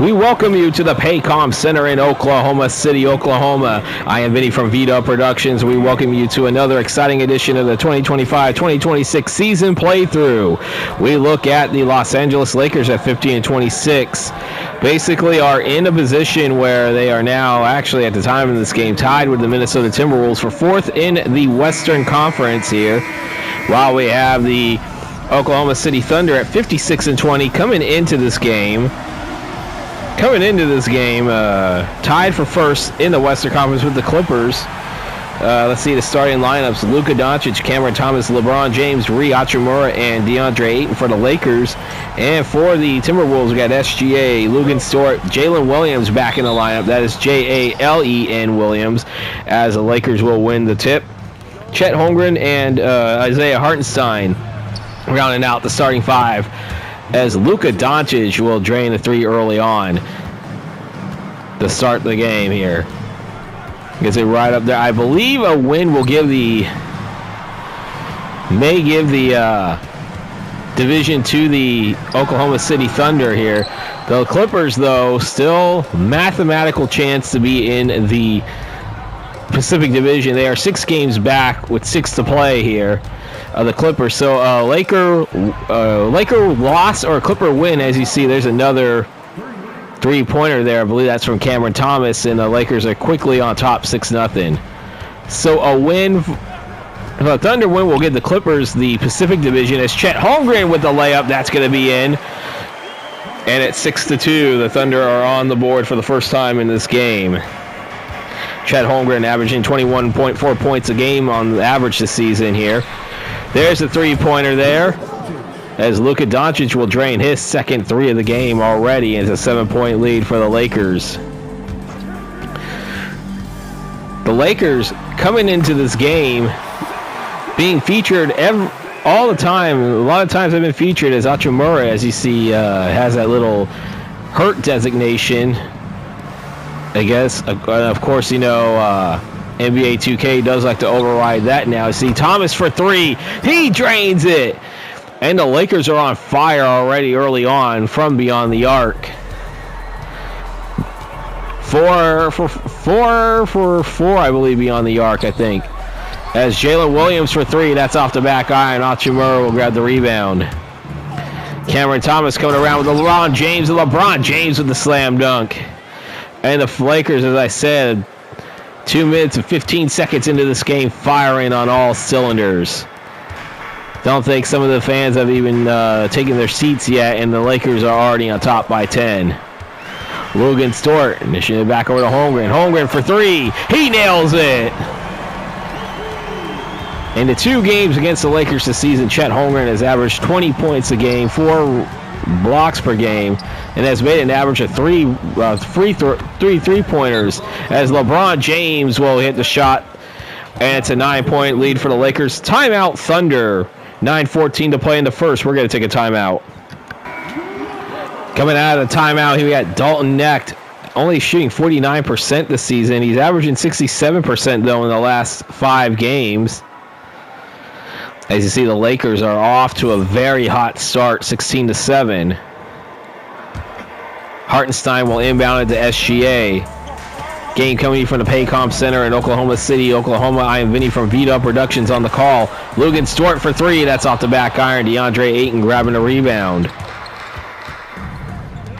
We welcome you to the Paycom Center in Oklahoma City, Oklahoma. I am Vinny from Vito Productions. We welcome you to another exciting edition of the 2025-2026 season playthrough. We look at the Los Angeles Lakers at 15-26. Basically are in a position where they are now, actually at the time of this game, tied with the Minnesota Timberwolves for fourth in the Western Conference here, while we have the Oklahoma City Thunder at 56-20 coming into this game. Tied for first in the Western Conference with the Clippers. Let's see the starting lineups. Luka Doncic, Cameron Thomas, LeBron James, Rui Hachimura, and DeAndre Ayton for the Lakers. And for the Timberwolves, we got SGA, Lugan Stewart, Jalen Williams back in the lineup. That is Jalen Williams, as the Lakers will win the tip. Chet Holmgren and Isaiah Hartenstein rounding out the starting five, as Luka Doncic will drain the three early on to start the game here. Gets it right up there. I believe a win will give the division to the Oklahoma City Thunder here. The Clippers, though, still mathematical chance to be in the Pacific Division. They are 6 games back with 6 to play here. The Clippers. So Laker loss or Clipper win. As you see, there's another three-pointer there. I believe that's from Cameron Thomas, and the Lakers are quickly on top 6-0. So a win, a Thunder win will give the Clippers the Pacific Division, as Chet Holmgren with the layup. That's going to be in. And at 6-2, the Thunder are on the board for the first time in this game. Chet Holmgren averaging 21.4 points a game on the average this season here. There's a three-pointer there, as Luka Doncic will drain his second three of the game already. It's a 7-point lead for the Lakers. The Lakers coming into this game being featured all the time. A lot of times they've been featured as Hachimura, as you see, has that little hurt designation. I guess, of course, you know, NBA 2K does like to override that now. See, Thomas for three. He drains it. And the Lakers are on fire already early on from beyond the arc. 4 for 4, I believe, beyond the arc, I think. As Jalen Williams for three. That's off the back iron. Hachimura will grab the rebound. Cameron Thomas coming around with LeBron James. And LeBron James with the slam dunk. And the Lakers, as I said, 2 minutes and 15 seconds into this game, firing on all cylinders. Don't think some of the fans have even taken their seats yet, and the Lakers are already on top by 10. Lugan Stewart, initiating it back over to Holmgren. Holmgren for three. He nails it. In the 2 games against the Lakers this season, Chet Holmgren has averaged 20 points a game, 4 blocks per game, and has made an average of 3 three-pointers, as LeBron James will hit the shot, and it's a 9-point lead for the Lakers. Timeout, Thunder. 9:14 to play in the first. We're going to take a timeout. Coming out of the timeout, here we got Dalton Knecht, only shooting 49% this season. He's averaging 67%, though, in the last 5 games. As you see, the Lakers are off to a very hot start, 16-7. Hartenstein will inbound it to SGA. Game coming from the Paycom Center in Oklahoma City, Oklahoma. I am Vinny from Vito Productions on the call. Lugan Stewart for three. That's off the back iron. DeAndre Ayton grabbing a rebound.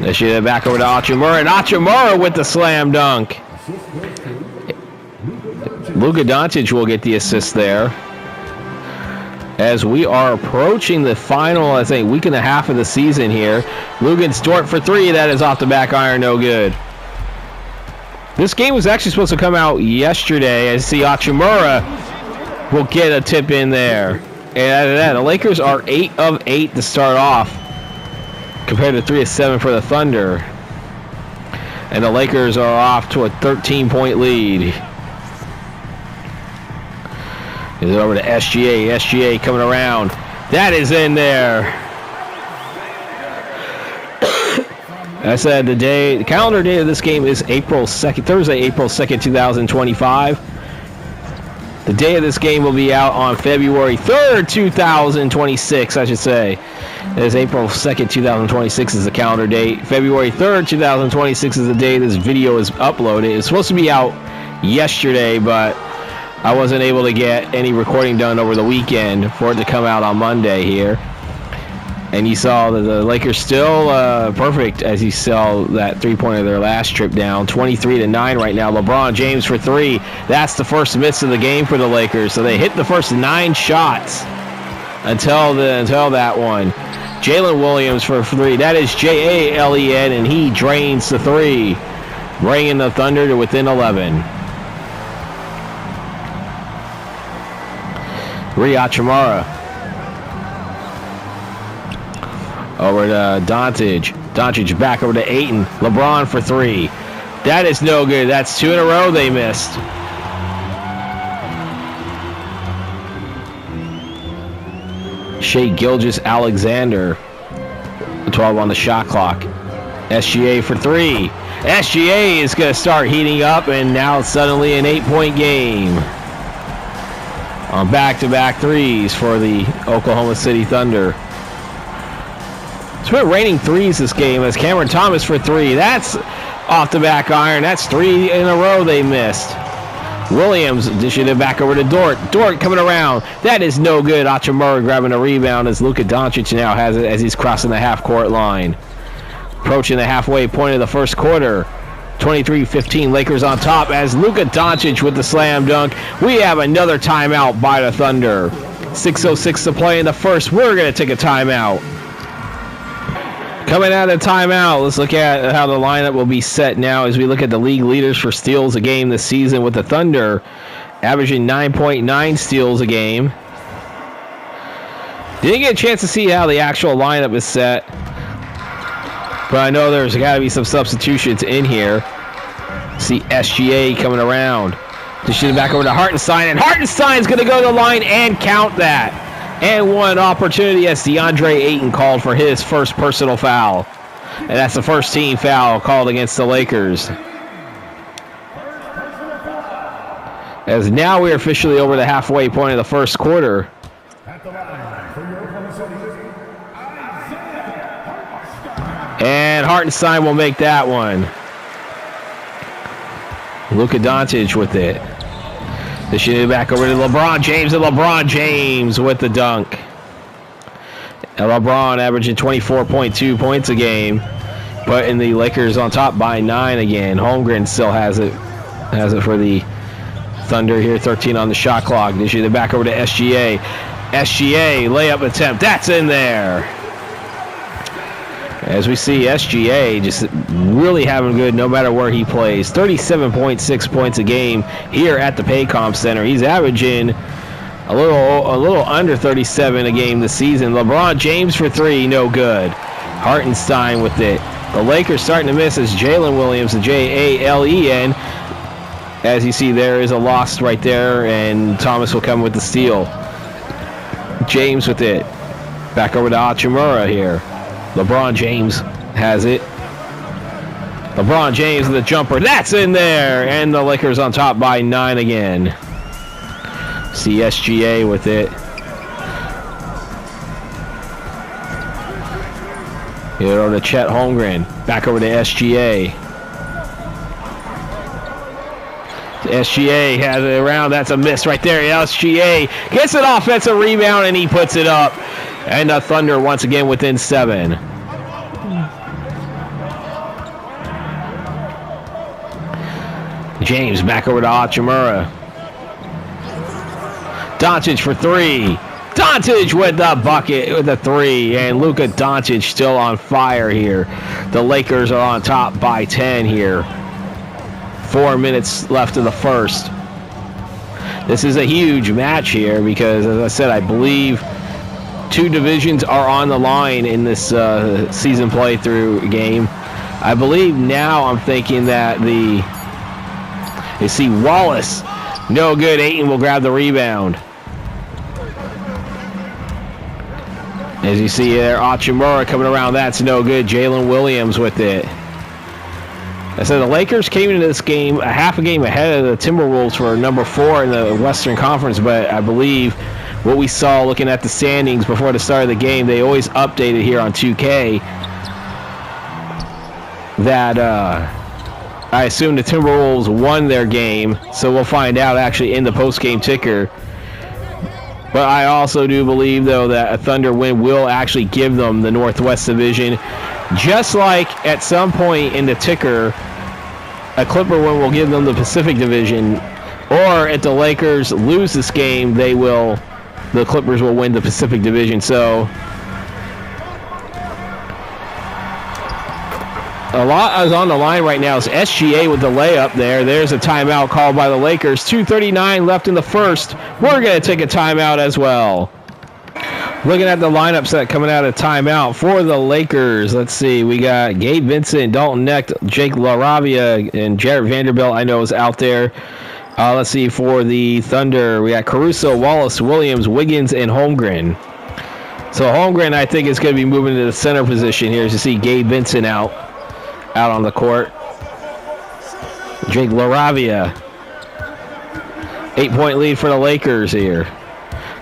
They shoot it back over to Hachimura. And Hachimura with the slam dunk. Luka Doncic will get the assist there. As we are approaching the final, I think, week and a half of the season here. Lugan Stewart for three. That is off the back iron. No good. This game was actually supposed to come out yesterday. As you see, Hachimura will get a tip in there. And out of that, the Lakers are 8 of 8 to start off, compared to 3 of 7 for the Thunder. And the Lakers are off to a 13-point lead. Is it over to SGA? SGA coming around. That is in there. I said the calendar date of this game is April 2nd, Thursday, April 2nd, 2025. The day of this game will be out on February 3rd, 2026, I should say. It is April 2nd, 2026 is the calendar date. February 3rd, 2026 is the day this video is uploaded. It's supposed to be out yesterday, but I wasn't able to get any recording done over the weekend for it to come out on Monday here. And you saw that the Lakers still perfect as you saw that three-pointer their last trip down. 23-9 right now. LeBron James for three. That's the first miss of the game for the Lakers. So they hit the first 9 shots until that one. Jalen Williams for three. That is Jalen, and he drains the three, bringing the Thunder to within 11. Rui Hachimura. Over to Doncic back over to Ayton. LeBron for three. That is no good. That's 2 in a row they missed. Shai Gilgeous-Alexander. 12 on the shot clock. SGA for three. SGA is going to start heating up, and now it's suddenly an 8-point game. On back-to-back threes for the Oklahoma City Thunder. It's been raining threes this game as Cameron Thomas for three. That's off the back iron. That's 3 in a row they missed. Williams dishing it back over to Dort. Dort coming around. That is no good. Hachimura grabbing a rebound as Luka Doncic now has it as he's crossing the half-court line. Approaching the halfway point of the first quarter. 23-15 Lakers on top as Luka Doncic with the slam dunk. We have another timeout by the Thunder. 6:06 to play in the first. We're going to take a timeout. Coming out of timeout, let's look at how the lineup will be set now as we look at the league leaders for steals a game this season with the Thunder averaging 9.9 steals a game. Didn't get a chance to see how the actual lineup is set, but I know there's got to be some substitutions in here. See SGA coming around. Just shooting back over to Hartenstein, and Hartenstein's going to go to the line and count that. And one opportunity as DeAndre Ayton called for his first personal foul. And that's the first team foul called against the Lakers. As now we're officially over the halfway point of the first quarter. And Hartenstein will make that one. Luka Doncic with it. They shoot it back over to LeBron James, and LeBron James with the dunk. And LeBron averaging 24.2 points a game, putting the Lakers on top by 9 again. Holmgren still has it for the Thunder here. 13 on the shot clock. They shoot it back over to SGA. SGA layup attempt. That's in there. As we see SGA just really having good no matter where he plays. 37.6 points a game here at the Paycom Center. He's averaging a little under 37 a game this season. LeBron James for three, no good. Hartenstein with it. The Lakers starting to miss as Jalen Williams, the Jalen. As you see, there is a loss right there, and Thomas will come with the steal. James with it. Back over to Hachimura here. LeBron James has it. LeBron James with the jumper. That's in there. And the Lakers on top by 9 again. See SGA with it. Here over to Chet Holmgren. Back over to SGA. SGA has it around. That's a miss right there. SGA gets an offensive rebound and he puts it up. And the Thunder once again within 7. James back over to Hachimura. Doncic for three. Doncic with the bucket with the three. And Luka Doncic still on fire here. The Lakers are on top by 10 here. 4 minutes left of the first. This is a huge match here because, as I said, I believe 2 divisions are on the line in this season playthrough game. I believe now I'm thinking that you see Wallace, no good. Ayton will grab the rebound. As you see there, Hachimura coming around, that's no good. Jalen Williams with it. I said the Lakers came into this game a half a game ahead of the Timberwolves for number 4 in the Western Conference, but I believe what we saw looking at the standings before the start of the game, they always updated here on 2K that I assume the Timberwolves won their game, so we'll find out actually in the post-game ticker. But I also do believe, though, that a Thunder win will actually give them the Northwest Division. Just like at some point in the ticker, a Clipper win will give them the Pacific Division. Or if the Lakers lose this game, the Clippers will win the Pacific Division. So a lot is on the line right now. It's SGA with the layup there. There's a timeout called by the Lakers. 2:39 left in the first. We're going to take a timeout as well. Looking at the lineup set coming out of timeout for the Lakers. Let's see. We got Gabe Vincent, Dalton Necht, Jake LaRavia, and Jarrett Vanderbilt I know is out there. Let's see. For the Thunder, we got Caruso, Wallace, Williams, Wiggins, and Holmgren. So Holmgren, I think, is going to be moving to the center position here as you see Gabe Vincent out on the court. Jake LaRavia. 8-point lead for the Lakers here.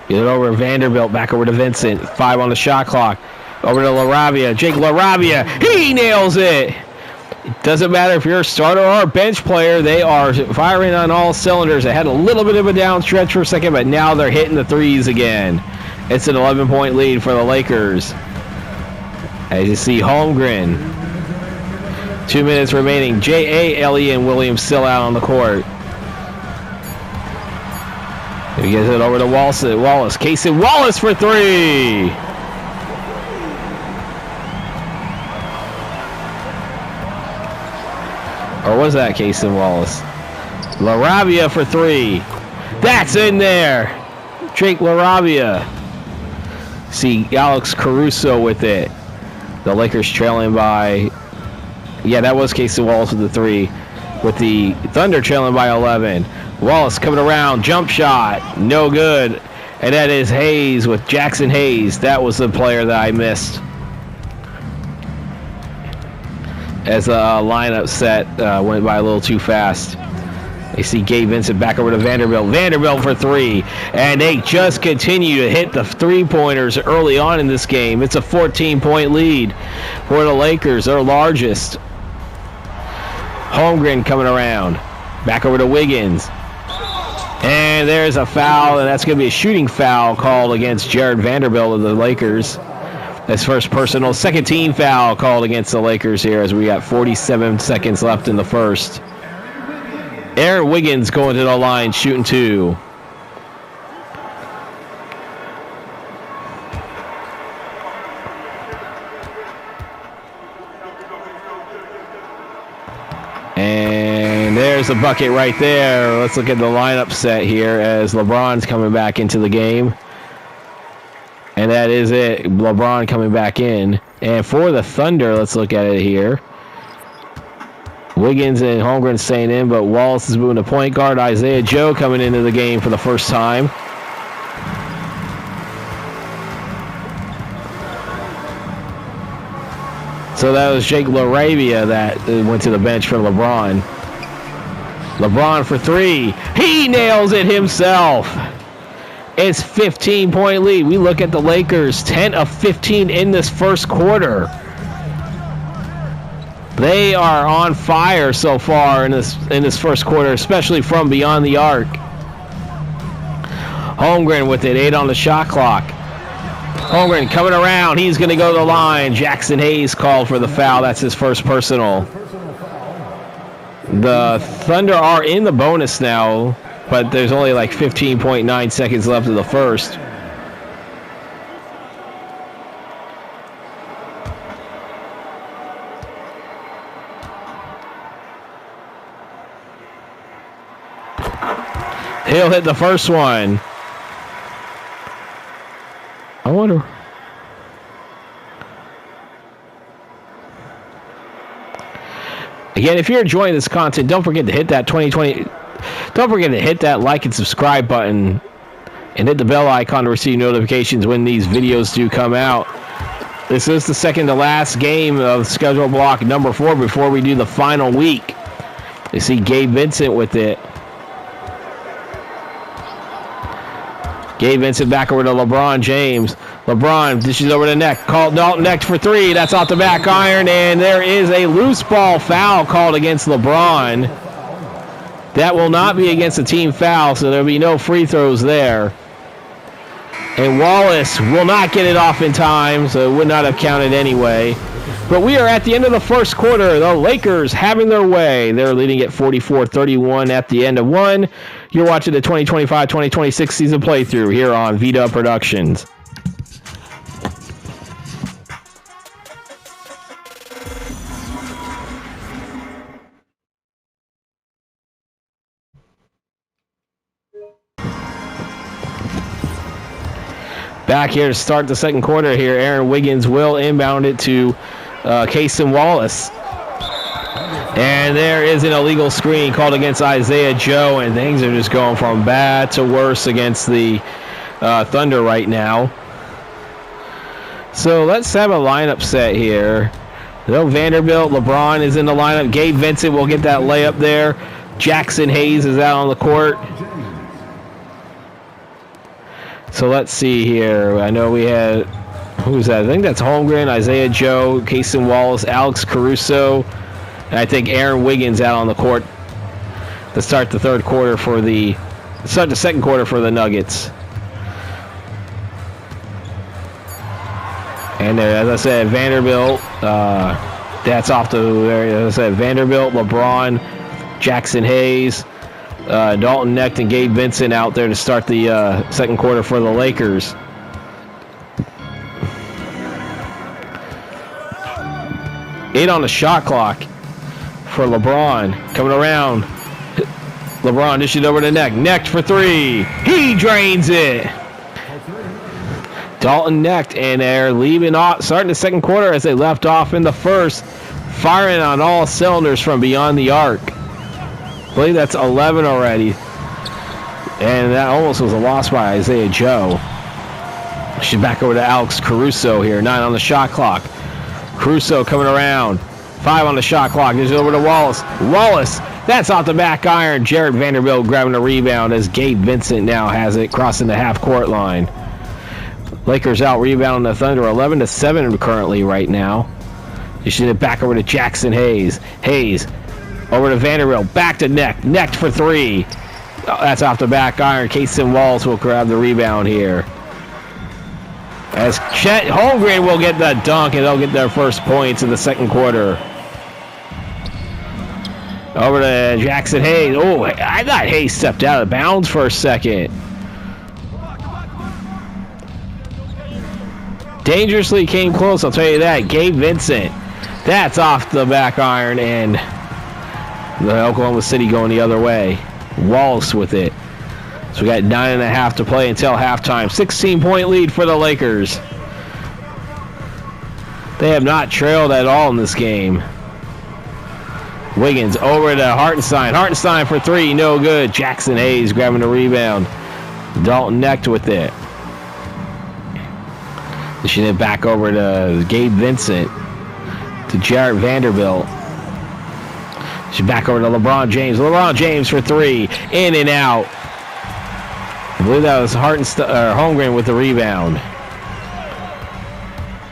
Get it over to Vanderbilt, back over to Vincent. 5 on the shot clock. Over to LaRavia. Jake LaRavia. He nails it. It doesn't matter if you're a starter or a bench player. They are firing on all cylinders. They had a little bit of a down stretch for a second, but now they're hitting the threes again. It's an 11-point lead for the Lakers. As you see, Holmgren. 2 minutes remaining. J.A., Ellie, and Williams still out on the court. He gets it over to Wallace. Casey Wallace for 3. Or was that Casey Wallace? LaRavia for 3. That's in there. Jake LaRavia. See Alex Caruso with it. The Lakers trailing by... Yeah, that was Casey Wallace with the 3. With the Thunder trailing by 11. Wallace coming around, jump shot, no good. And that is Hayes with Jackson Hayes. That was the player that I missed. As a lineup set went by a little too fast. They see Gabe Vincent back over to Vanderbilt. Vanderbilt for 3. And they just continue to hit the three-pointers early on in this game. It's a 14-point lead for the Lakers, their largest. Holmgren coming around. Back over to Wiggins. And there's a foul, and that's going to be a shooting foul called against Jared Vanderbilt of the Lakers. That's first personal. Second team foul called against the Lakers here as we got 47 seconds left in the first. Aaron Wiggins going to the line, shooting 2. And there's the bucket right there. Let's look at the lineup set here as LeBron's coming back into the game. And that is it. LeBron coming back in. And for the Thunder, let's look at it here. Wiggins and Holmgren staying in, but Wallace is moving to point guard. Isaiah Joe coming into the game for the first time. So that was Jake LaRavia that went to the bench for LeBron. LeBron for 3. He nails it himself. It's 15-point lead. We look at the Lakers, 10 of 15 in this first quarter. They are on fire so far in this first quarter, especially from beyond the arc. Holmgren with it, 8 on the shot clock. Holmgren coming around. He's going to go to the line. Jackson Hayes called for the foul. That's his first personal. The Thunder are in the bonus now, but there's only like 15.9 seconds left of the first. He'll hit the first one. I wonder. Again, if you're enjoying this content, don't forget to hit that 2020. Don't forget to hit that like and subscribe button and hit the bell icon to receive notifications when these videos do come out. This is the second to last game of schedule block number 4 before we do the final week. You see Gabe Vincent with it. Gabe Vincent back over to LeBron James. LeBron dishes over to Neck. Called Dalton Neck for 3. That's off the back iron, and there is a loose ball foul called against LeBron. That will not be against a team foul, so there will be no free throws there. And Wallace will not get it off in time, so it would not have counted anyway. But we are at the end of the first quarter. The Lakers having their way. They're leading at 44-31 at the end of one. You're watching the 2025-2026 season playthrough here on Vita Productions. Back here to start the second quarter here. Aaron Wiggins will inbound it to Kason Wallace. And there is an illegal screen called against Isaiah Joe, and things are just going from bad to worse against the Thunder right now. So let's have a lineup set here. No Vanderbilt, LeBron is in the lineup. Gabe Vincent will get that layup there. Jackson Hayes is out on the court. So let's see here. I know we had, who's that? I think that's Holmgren, Isaiah Joe, Kason Wallace, Alex Caruso, and I think Aaron Wiggins out on the court to start the second quarter for the Nuggets. And as I said, Vanderbilt, that's off to, as I said, Vanderbilt, LeBron, Jackson Hayes, Dalton Necht and Gabe Vincent out there to start the second quarter for the Lakers. Eight on the shot clock for LeBron. Coming around. LeBron dishes it over to Necht. Necht for 3. He drains it. Dalton Necht, and they're leaving off, starting the second quarter as they left off in the first, firing on all cylinders from beyond the arc. I believe that's 11 already. And that almost was a loss by Isaiah Joe. She's back over to Alex Caruso here. 9 on the shot clock. Caruso coming around. 5 on the shot clock. Gives it over to Wallace. Wallace, that's off the back iron. Jared Vanderbilt grabbing a rebound as Gabe Vincent now has it, crossing the half-court line. Lakers out rebounding the Thunder. 11-7 currently right now. Dishes it back over to Jackson Hayes. Hayes over to Vanderbilt. Back to Necht. Necht for 3. That's off the back iron. Kason Wallace will grab the rebound here. As Chet Holmgren will get that dunk, and they'll get their first points in the second quarter. Over to Jackson Hayes. Oh, I thought Hayes stepped out of bounds for a second. Dangerously came close, I'll tell you that. Gabe Vincent. That's off the back iron, and the Oklahoma City going the other way. Wallace with it. So we got 9.5 to play until halftime. 16-point lead for the Lakers. They have not trailed at all in this game. Wiggins over to Hartenstein. Hartenstein for 3, no good. Jackson Hayes grabbing the rebound. Dalton Necht with it. Dishing it back over to Gabe Vincent. To Jared Vanderbilt. She's back over to LeBron James. LeBron James for 3. In and out. I believe that was Holmgren with the rebound.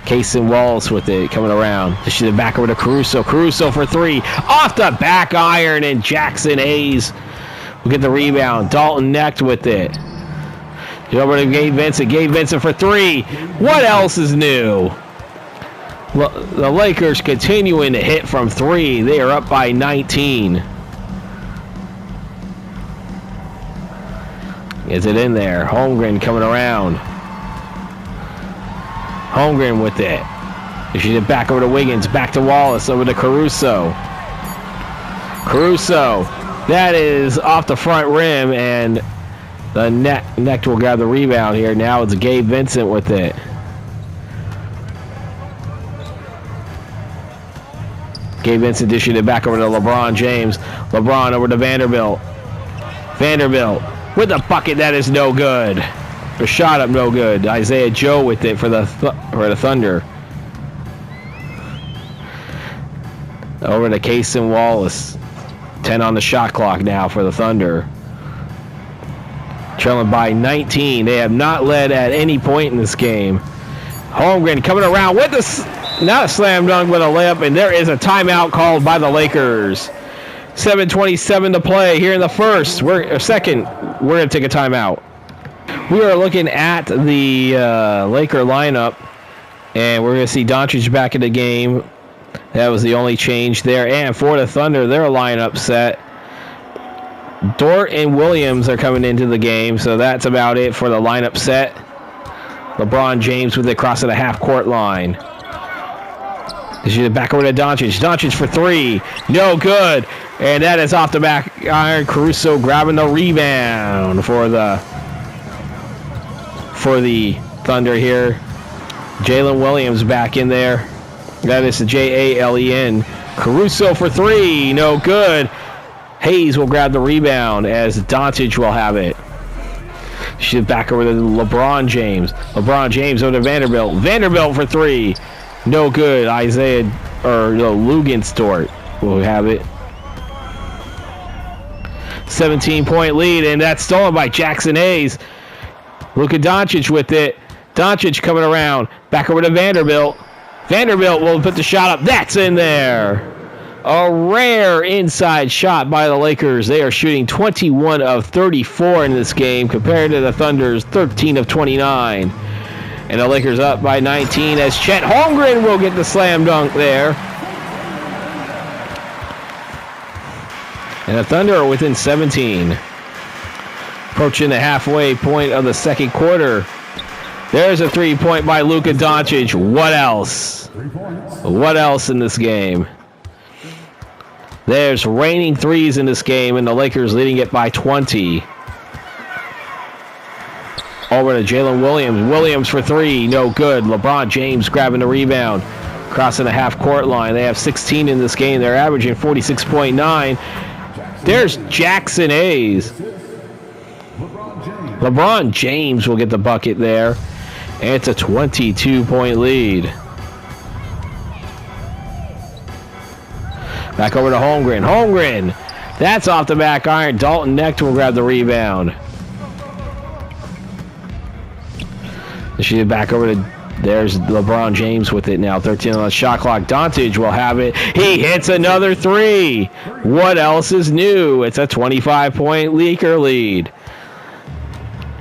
Kason Wallace with it coming around. She's back over to Caruso. Caruso for 3. Off the back iron, and Jackson Hayes will get the rebound. Dalton Necht with it. Over to Gabe Vincent. Gabe Vincent for 3. What else is new? The Lakers continuing to hit from 3. They are up by 19. Is it in there? Holmgren coming around. Holmgren with it. She's it back over to Wiggins. Back to Wallace. Over to Caruso. Caruso. That is off the front rim, and the Necht will grab the rebound here. Now it's Gabe Vincent with it. Gabe Vincent dishing it back over to LeBron James. LeBron over to Vanderbilt. Vanderbilt with the bucket. That is no good. The shot up no good. Isaiah Joe with it for the Thunder. Over to Kason Wallace. 10 on the shot clock now for the Thunder. Trailing by 19. They have not led at any point in this game. Holmgren coming around with not a slam dunk, but a layup, and there is a timeout called by the Lakers. 7:27 to play here in the second. We're going to take a timeout. We are looking at the Laker lineup, and we're going to see Doncic back in the game. That was the only change there. And for the Thunder, their lineup set. Dort and Williams are coming into the game, so that's about it for the lineup set. LeBron James with it crossing the half-court line. Back over to Doncic. Doncic for three. No good. And that is off the back iron. Caruso grabbing the rebound for the Thunder here. Jalen Williams back in there. That is the Jalen. Caruso for three. No good. Hayes will grab the rebound as Doncic will have it. She's back over to LeBron James. LeBron James over to Vanderbilt. Vanderbilt for three. No good. Lugenstort will have it. 17-point lead, and that's stolen by Jackson Hayes. Luka Doncic with it. Doncic coming around. Back over to Vanderbilt. Vanderbilt will put the shot up. That's in there. A rare inside shot by the Lakers. They are shooting 21 of 34 in this game compared to the Thunder's 13 of 29. And the Lakers up by 19 as Chet Holmgren will get the slam dunk there. And the Thunder are within 17. Approaching the halfway point of the second quarter. There's a three-point by Luka Doncic. What else? What else in this game? There's raining threes in this game, and the Lakers leading it by 20. Over to Jalen Williams. Williams for three. No good. LeBron James grabbing the rebound. Crossing the half-court line. They have 16 in this game. They're averaging 46.9. There's Jackson Hayes. LeBron James will get the bucket there. And it's a 22-point lead. Back over to Holmgren. Holmgren. That's off the back iron. Dalton Knecht will grab the rebound. She's back over to, there's LeBron James with it now. 13 on the shot clock. Doncic will have it. He hits another three. What else is new? It's a 25-point Laker lead.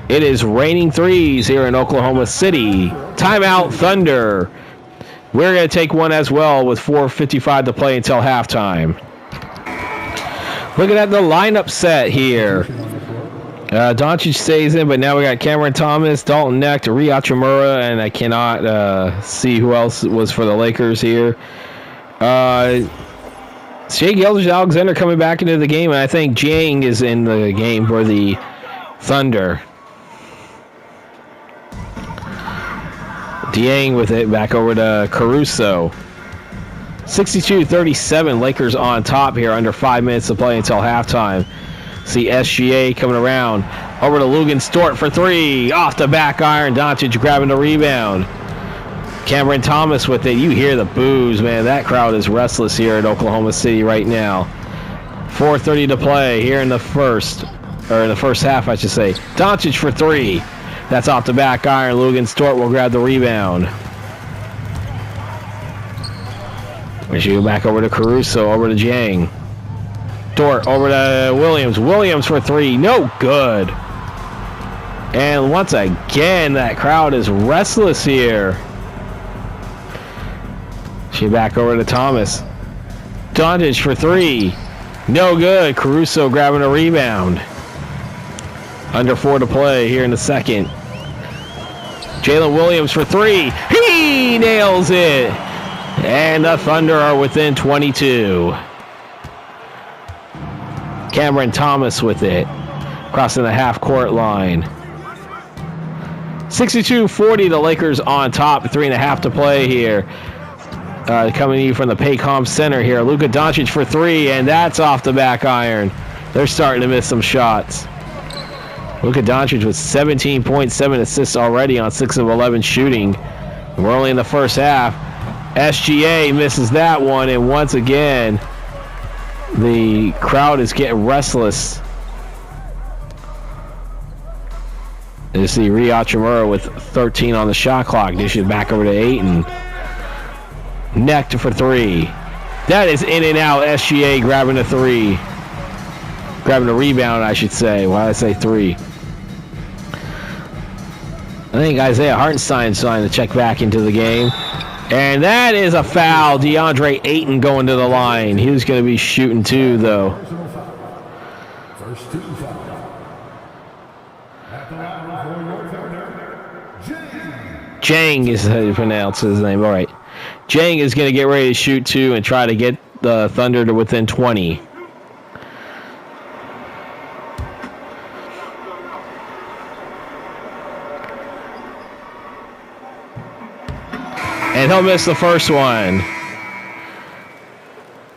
It is raining threes here in Oklahoma City. Timeout, Thunder. We're going to take one as well with 4:55 to play until halftime. Looking at the lineup set here. Doncic stays in, but now we got Cameron Thomas, Dalton Knecht, Rui Hachimura, and I cannot see who else was for the Lakers here. Shai Gilgeous-Alexander coming back into the game, and I think Jiang is in the game for the Thunder. Dieng with it, back over to Caruso. 62-37, Lakers on top here, under 5 minutes to play until halftime. See SGA coming around. Over to Lugenstort for three. Off the back iron, Doncic grabbing the rebound. Cameron Thomas with it. You hear the boos, man. That crowd is restless here in Oklahoma City right now. 4:30 to play here in the first half, I should say. Doncic for three. That's off the back iron. Lugenstort will grab the rebound. We should go back over to Caruso, over to Jiang. Dort over to Williams. Williams for three. No good. And once again, that crowd is restless here. She back over to Thomas. Doncic for three. No good. Caruso grabbing a rebound. Under 4 to play here in the second. Jalen Williams for three. He nails it. And the Thunder are within 22. Cameron Thomas with it. Crossing the half-court line. 62-40, the Lakers on top. 3.5 to play here. Coming to you from the Paycom Center here. Luka Doncic for three, and that's off the back iron. They're starting to miss some shots. Luka Doncic with 17.7 assists already on 6 of 11 shooting. We're only in the first half. SGA misses that one, and once again, the crowd is getting restless. You see Rie Hachimura with 13 on the shot clock. Dishes back over to Ayton. Necked for three. That is in and out. SGA grabbing a three. Grabbing a rebound, I should say. Why did I say three? I think Isaiah Hartenstein's trying to check back into the game. And that is a foul. DeAndre Ayton going to the line. He was going to be shooting two, though. First two foul. At the line for your partner, Jang is how you pronounce his name. All right. Jang is going to get ready to shoot two and try to get the Thunder to within 20. And he'll miss the first one.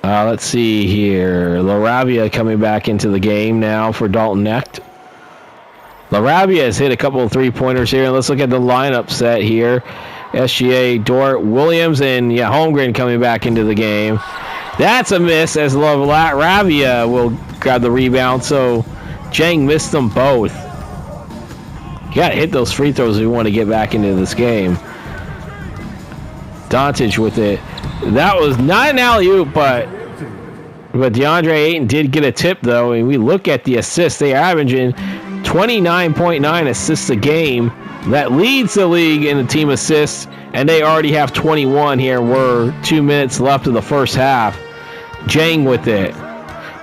Let's see here. LaRavia coming back into the game now for Dalton Knecht. LaRavia has hit a couple of three-pointers here. And let's look at the lineup set here. SGA, Dort, Williams, and Holmgren coming back into the game. That's a miss as LaRavia will grab the rebound. So Jang missed them both. You got to hit those free throws if you want to get back into this game. Doncic with it. That was not an alley-oop, but DeAndre Ayton did get a tip, though. And we look at the assists. They are averaging 29.9 assists a game. That leads the league in the team assists, and they already have 21 here. We're 2 minutes left of the first half. Jang with it.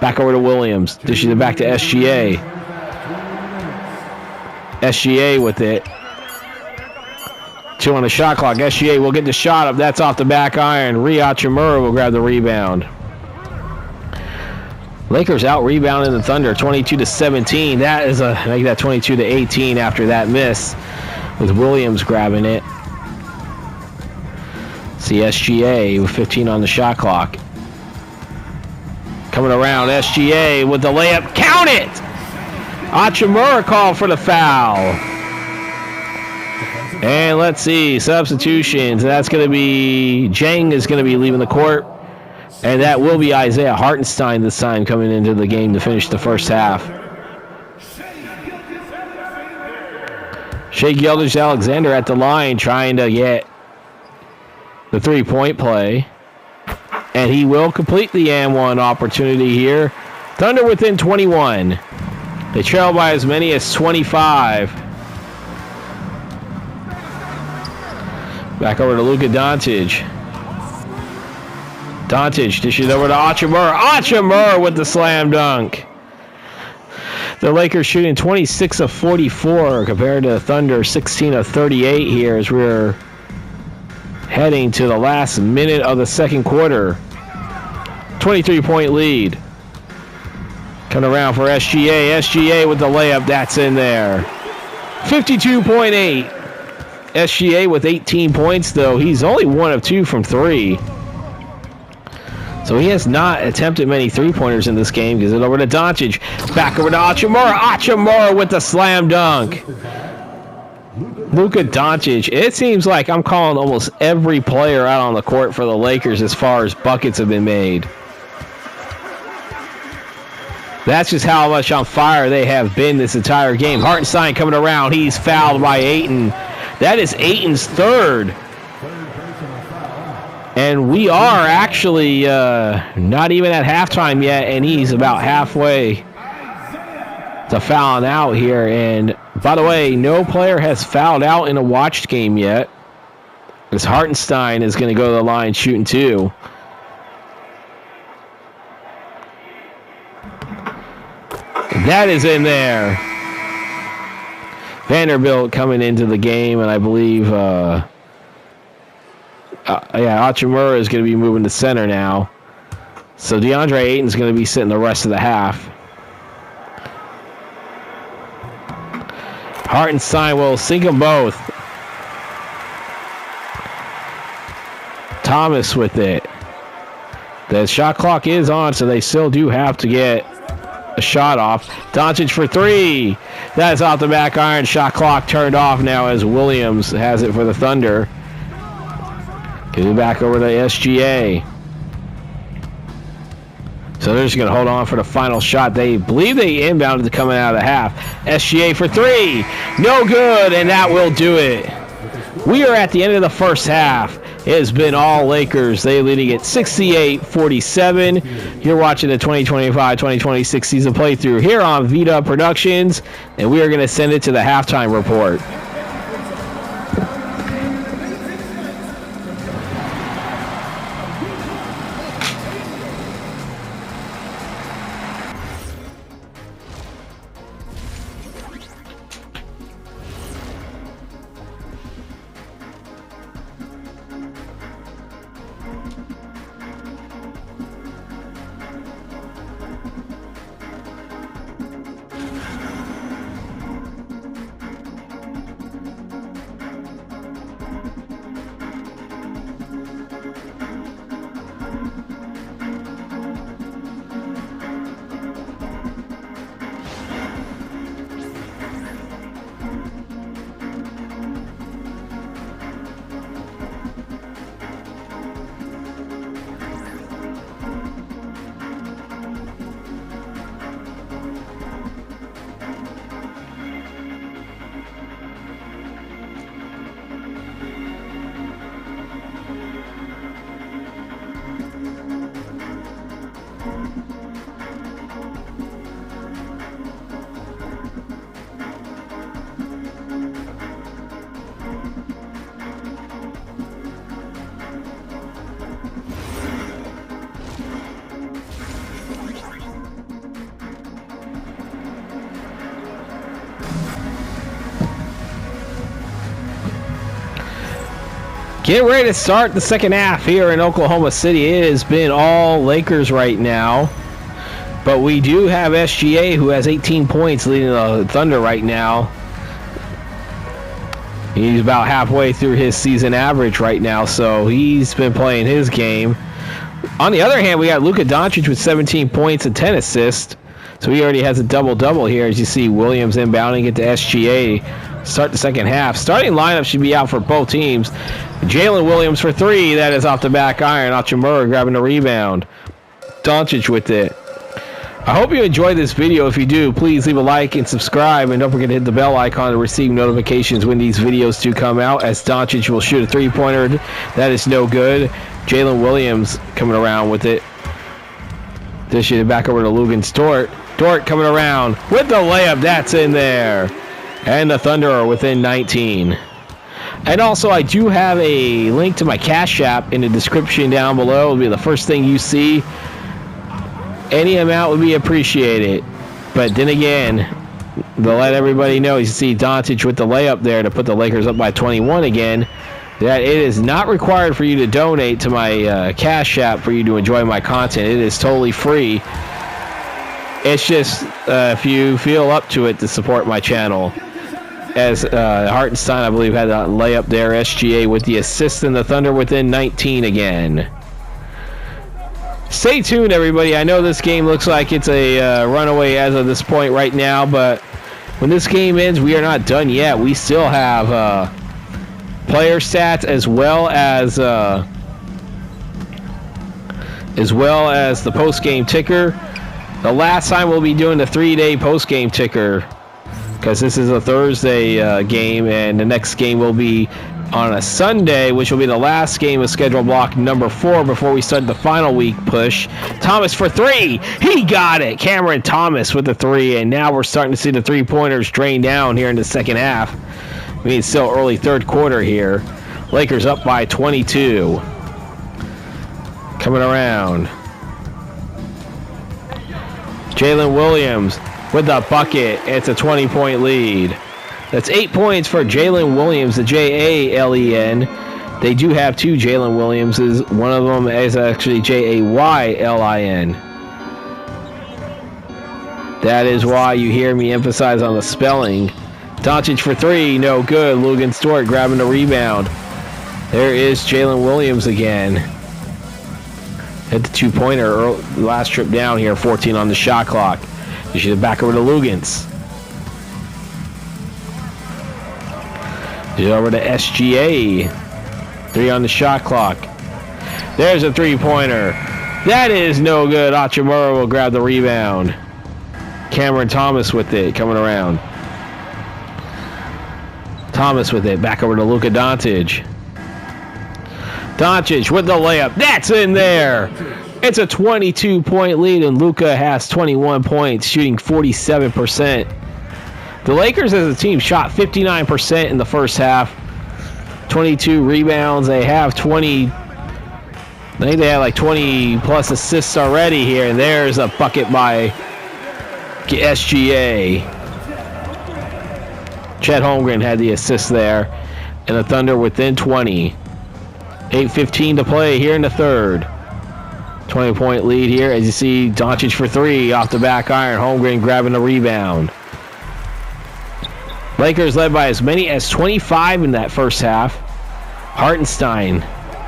Back over to Williams. Dishes it back to SGA. SGA with it. Two on the shot clock. SGA will get the shot up. That's off the back iron. Rie Hachimura will grab the rebound. Lakers out rebounding the Thunder 22-17. That is make that 22-18 after that miss with Williams grabbing it. See SGA with 15 on the shot clock. Coming around, SGA with the layup. Count it! Hachimura called for the foul. And let's see, substitutions. That's going to be, Jang is going to be leaving the court. And that will be Isaiah Hartenstein this time coming into the game to finish the first half. Shai Gilgeous-Alexander at the line trying to get the three-point play. And he will complete the and one opportunity here. Thunder within 21. They trail by as many as 25. Back over to Luka Doncic. Doncic dishes over to Hachimura. Hachimura with the slam dunk. The Lakers shooting 26 of 44 compared to the Thunder 16 of 38 here as we're heading to the last minute of the second quarter. 23-point lead. Coming around for SGA. SGA with the layup. That's in there. 52.8. SGA with 18 points, though. He's only 1 of 2 from three. So he has not attempted many three-pointers in this game. Gives it over to Doncic. Back over to Hachimura. Hachimura with the slam dunk. Luka Doncic. It seems like I'm calling almost every player out on the court for the Lakers as far as buckets have been made. That's just how much on fire they have been this entire game. Hartenstein coming around. He's fouled by Ayton. That is Ayton's third. And we are actually not even at halftime yet, and he's about halfway to fouling out here. And by the way, no player has fouled out in a watched game yet. As Hartenstein is going to go to the line shooting two. That is in there. Vanderbilt coming into the game, and I believe, Hachimura is going to be moving to center now. So DeAndre Ayton's going to be sitting the rest of the half. Hartenstein will sink them both. Thomas with it. The shot clock is on, so they still do have to get a shot off. Doncic for three. That's off the back iron. Shot clock turned off now as Williams has it for the Thunder. Give it back over to SGA. So they're just going to hold on for the final shot. They believe they inbounded to coming out of the half. SGA for three. No good, and that will do it. We are at the end of the first half. It has been all Lakers. They leading at 68-47. You're watching the 2025-2026 season playthrough here on Vita Productions, and we are going to send it to the halftime report. Get ready to start the second half here in Oklahoma City. It has been all Lakers right now. But we do have SGA, who has 18 points, leading the Thunder right now. He's about halfway through his season average right now, so he's been playing his game. On the other hand, we got Luka Doncic with 17 points and 10 assists. So he already has a double-double here, as you see Williams inbounding it to SGA. Start the second half. Starting lineup should be out for both teams. Jalen Williams for three. That is off the back iron. Hachimura grabbing the rebound. Doncic with it. I hope you enjoyed this video. If you do, please leave a like and subscribe. And don't forget to hit the bell icon to receive notifications when these videos do come out, as Doncic will shoot a three-pointer. That is no good. Jalen Williams coming around with it. Dishing it back over to Luguentz Dort. Dort coming around with the layup. That's in there. And the Thunder are within 19. And also, I do have a link to my Cash App in the description down below. It'll be the first thing you see. Any amount would be appreciated. But then again, to let everybody know, you see Doncic with the layup there to put the Lakers up by 21 again, that it is not required for you to donate to my Cash App for you to enjoy my content. It is totally free. It's just if you feel up to it to support my channel. As Hartenstein, I believe, had a layup there. SGA with the assist, and the Thunder within 19 again. Stay tuned, everybody. I know this game looks like it's a runaway as of this point right now, but when this game ends, we are not done yet. We still have player stats as well as the post-game ticker. The last time we'll be doing the 3-day post-game ticker, because this is a Thursday game, and the next game will be on a Sunday, which will be the last game of schedule block number 4 before we start the final week push. Thomas for three. He got it. Cameron Thomas with the three, and now we're starting to see the three-pointers drain down here in the second half. I mean, it's still early third quarter here. Lakers up by 22. Coming around. Jalen Williams with the bucket. It's a 20-point lead. That's 8 points for Jalen Williams, the J-A-L-E-N. They do have two Jalen Williamses. One of them is actually J-A-Y-L-I-N. That is why you hear me emphasize on the spelling. Doncic for three, no good. Luguentz Dort grabbing the rebound. There is Jalen Williams again. Hit the two-pointer last trip down here, 14 on the shot clock. You should back over to Luguentz. Over to SGA. 3 on the shot clock. There's a three-pointer. That is no good. Hachimura will grab the rebound. Cameron Thomas with it, coming around. Thomas with it, back over to Luka Doncic. Doncic with the layup. That's in there. It's a 22-point lead, and Luka has 21 points, shooting 47%. The Lakers as a team shot 59% in the first half. 22 rebounds. They have 20. I think they had like 20 plus assists already here, and there's a bucket by SGA. Chet Holmgren had the assist there, and the Thunder within 20. 8:15 to play here in the third. 20-point lead here as you see Doncic for three off the back iron. Holmgren grabbing the rebound. Lakers led by as many as 25 in that first half. Hartenstein.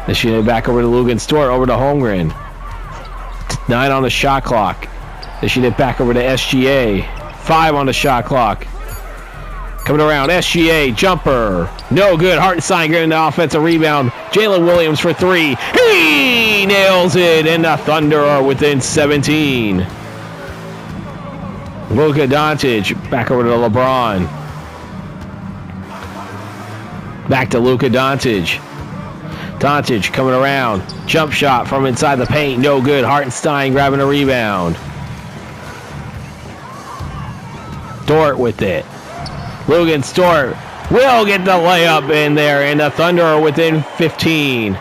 They shoot it back over to Lugan Stewart, over to Holmgren. 9 on the shot clock. They shoot it back over to SGA. 5 on the shot clock. Coming around, SGA, jumper. No good. Hartenstein getting the offensive rebound. Jalen Williams for three. He nails it, and the Thunder are within 17. Luka Doncic back over to LeBron. Back to Luka Doncic. Doncic coming around. Jump shot from inside the paint. No good. Hartenstein grabbing a rebound. Dort with it. Lugan Stewart will get the layup in there, and the Thunder are within 15.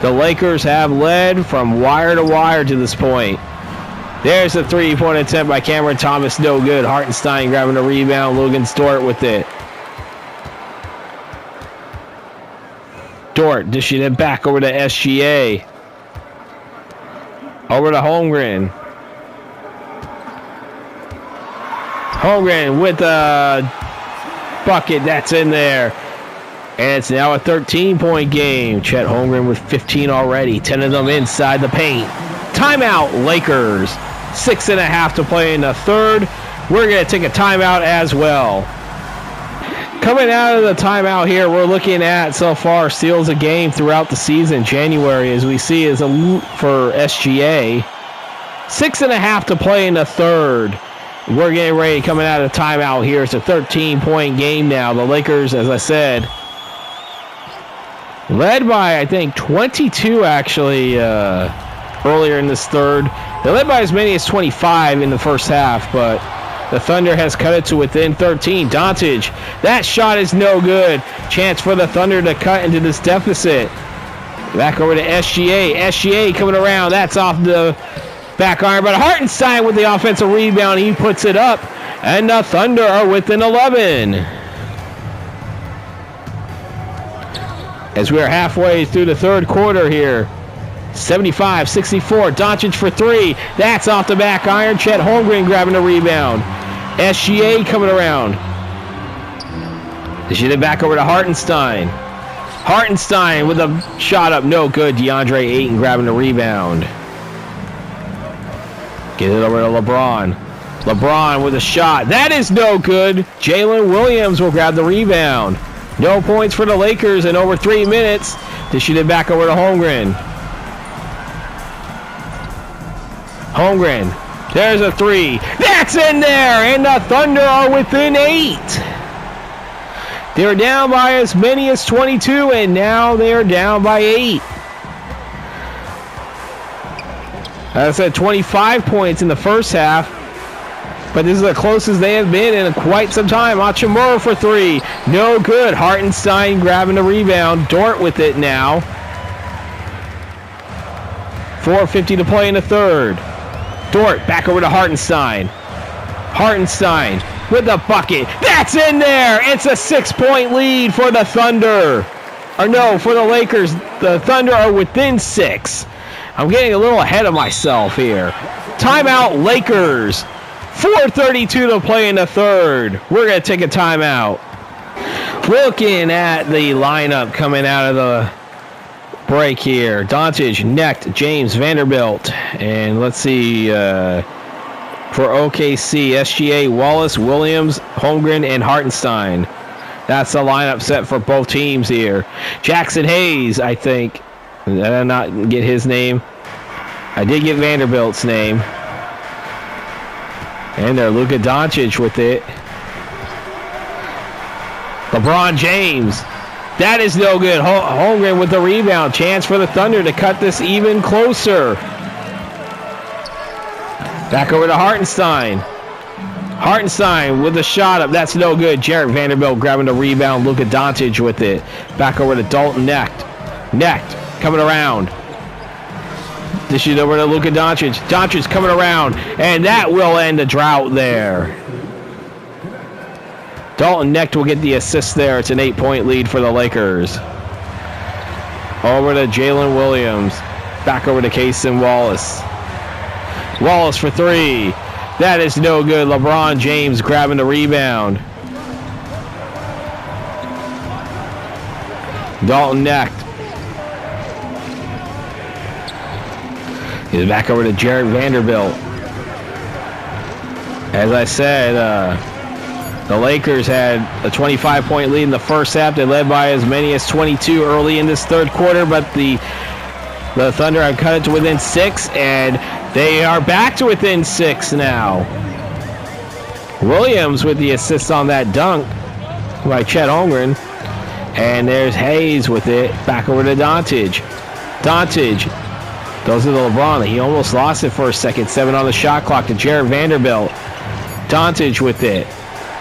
The Lakers have led from wire to wire to this point. There's a three-point attempt by Cameron Thomas. No good. Hartenstein grabbing the rebound. Lugan Stewart with it. Dort dishing it back over to SGA. Over to Holmgren. Holmgren with a bucket. That's in there. And it's now a 13-point game. Chet Holmgren with 15 already. 10 of them inside the paint. Timeout, Lakers. 6.5 to play in the third. We're going to take a timeout as well. Coming out of the timeout here, we're looking at so far steals a game throughout the season. January, as we see, is a loot for SGA. 6.5 to play in the third. We're getting ready coming out of timeout here. It's a 13-point game now. The Lakers, as I said, led by, I think, 22 actually earlier in this third. They led by as many as 25 in the first half, but the Thunder has cut it to within 13. Doncic, that shot is no good. Chance for the Thunder to cut into this deficit. Back over to SGA. SGA coming around. That's off the back iron, but Hartenstein with the offensive rebound. He puts it up, and the Thunder are within 11. As we are halfway through the third quarter here. 75-64. Doncic for three. That's off the back iron. Chet Holmgren grabbing the rebound. SGA coming around. They shoot it back over to Hartenstein. Hartenstein with a shot up. No good. DeAndre Ayton grabbing the rebound. Get it over to LeBron. LeBron with a shot. That is no good. Jalen Williams will grab the rebound. No points for the Lakers in over 3 minutes. They shoot it back over to Holmgren. Holmgren. There's a three. That's in there, and the Thunder are within 8. They were down by as many as 22, and now they are down by 8. As I said, 25 points in the first half, but this is the closest they have been in quite some time. Hachimura for three. No good. Hartenstein grabbing the rebound. Dort with it now. 4:50 to play in the third. Dort back over to Hartenstein. Hartenstein with the bucket. That's in there. It's a 6-point lead for the Thunder. Or no, for the Lakers. The Thunder are within 6. I'm getting a little ahead of myself here. Timeout, Lakers. 4:32 to play in the third. We're going to take a timeout. Looking at the lineup coming out of the break here. Doncic, Necht, James, Vanderbilt. And let's see, for OKC, SGA, Wallace, Williams, Holmgren, and Hartenstein. That's the lineup set for both teams here. Jackson Hayes, I think. Did I not get his name? I did get Vanderbilt's name. And there, Luka Doncic with it. LeBron James. That is no good. Holmgren with the rebound. Chance for the Thunder to cut this even closer. Back over to Hartenstein. Hartenstein with the shot up. That's no good. Jarrett Vanderbilt grabbing the rebound. Luka Doncic with it. Back over to Dalton Knecht. Knecht coming around. This is over to Luka Doncic. Doncic coming around. And that will end the drought there. Dalton Knecht will get the assist there. It's an 8-point lead for the Lakers. Over to Jalen Williams. Back over to Cason Wallace. Wallace for three. That is no good. LeBron James grabbing the rebound. Dalton Knecht. He's back over to Jarrett Vanderbilt. As I said, the Lakers had a 25-point lead in the first half. They led by as many as 22 early in this third quarter, but the Thunder have cut it to within 6, and they are back to within 6 now. Williams with the assist on that dunk by Chet Holmgren. And there's Hayes with it. Back over to Doncic. Doncic goes to the LeBron. He almost lost it for a second. 7 on the shot clock to Jarrett Vanderbilt. Doncic with it.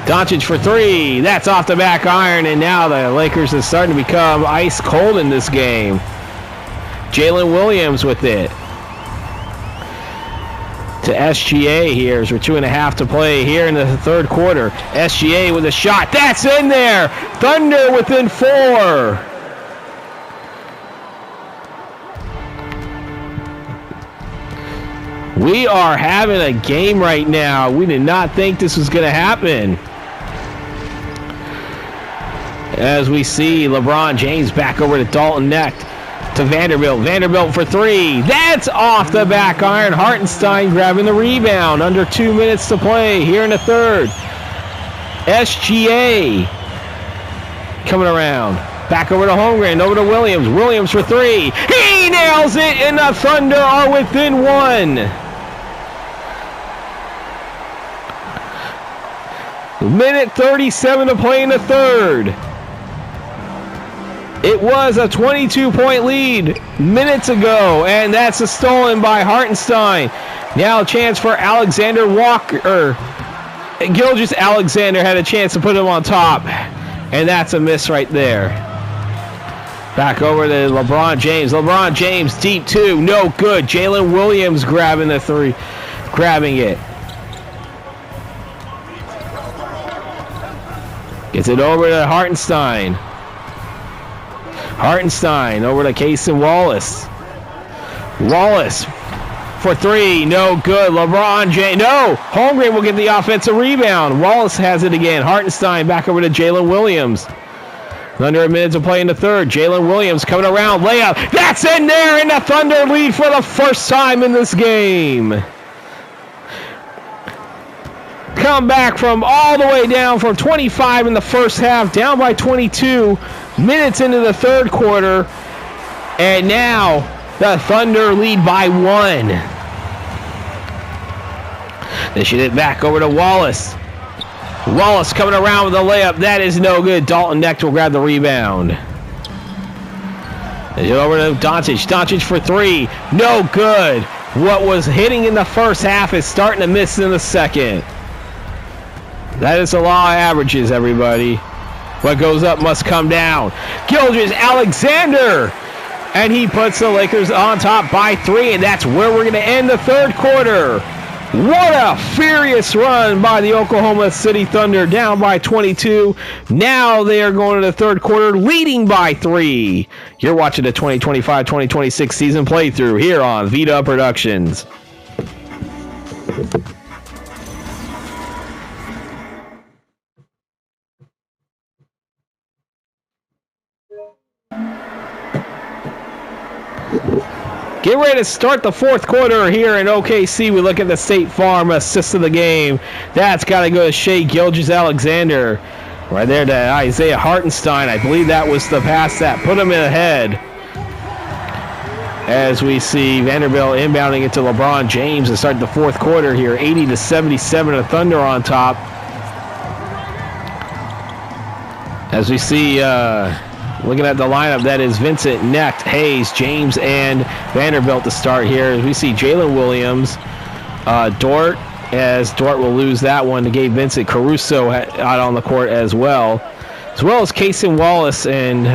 Doncic for three. That's off the back iron, and now the Lakers are starting to become ice cold in this game. Jalen Williams with it. To SGA here as we're 2.5 to play here in the third quarter. SGA with a shot. That's in there. Thunder within 4. We are having a game right now. We did not think this was going to happen. As we see LeBron James back over to Dalton Knecht. To Vanderbilt. Vanderbilt for three. That's off the back iron. Hartenstein grabbing the rebound. Under 2 minutes to play here in the third. SGA coming around. Back over to Holmgren. Over to Williams. Williams for three. He nails it, and the Thunder are within 1. Minute 37 to play in the third. It was a 22-point lead minutes ago, and that's a stolen by Hartenstein. Now a chance for Alexander Walker. Gilgeous-Alexander had a chance to put him on top, and that's a miss right there. Back over to LeBron James. LeBron James deep two, no good. Jalen Williams grabbing the three, grabbing it. Gets it over to Hartenstein. Hartenstein over to Cason Wallace. Wallace for three, no good. LeBron James, no. Holmgren will get the offensive rebound. Wallace has it again. Hartenstein back over to Jalen Williams. Under a minute to play in the third. Jalen Williams coming around, layup. That's in there, and the Thunder lead for the first time in this game. Come back from all the way down from 25 in the first half, down by 22 minutes into the third quarter, and now the Thunder lead by 1. They should hit back over to Wallace. Wallace coming around with a layup. That is no good. Dalton Knecht will grab the rebound. They get over to Doncic. Doncic for three. No good. What was hitting in the first half is starting to miss in the second. That is the law of averages, everybody. What goes up must come down. Gilgeous-Alexander. And he puts the Lakers on top by 3, and that's where we're going to end the third quarter. What a furious run by the Oklahoma City Thunder, down by 22. Now they are going to the third quarter, leading by 3. You're watching the 2025-2026 season playthrough here on Vita Productions. Get ready to start the fourth quarter here in OKC. We look at the State Farm assist of the game. That's got to go to Shai Gilgeous-Alexander. Right there to Isaiah Hartenstein. I believe that was the pass that put him ahead. As we see Vanderbilt inbounding it to LeBron James to start the fourth quarter here. 80-77, the Thunder on top. As we see, looking at the lineup, that is Vincent, Knecht, Hayes, James, and Vanderbilt to start here. As we see Jalen Williams, Dort, as Dort will lose that one to Gabe Vincent. Caruso out on the court as well as Cason Wallace, and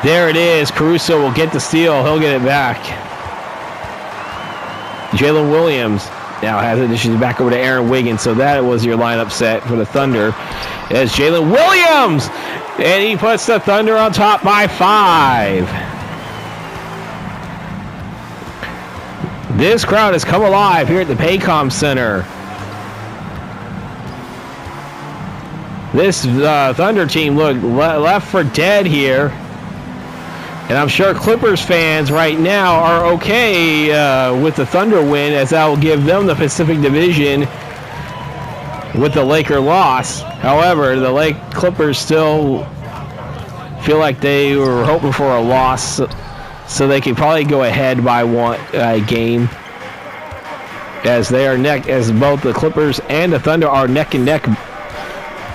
there it is. Caruso will get the steal. He'll get it back. Jalen Williams now has it. She's back over to Aaron Wiggins. So that was your lineup set for the Thunder. As Jalen Williams, and he puts the Thunder on top by 5. This crowd has come alive here at the Paycom Center. This Thunder team looked left for dead here. And I'm sure Clippers fans right now are okay with the Thunder win, as that will give them the Pacific Division with the Laker loss. However, the Clippers still feel like they were hoping for a loss, so they could probably go ahead by one game, as they are as both the Clippers and the Thunder are neck and neck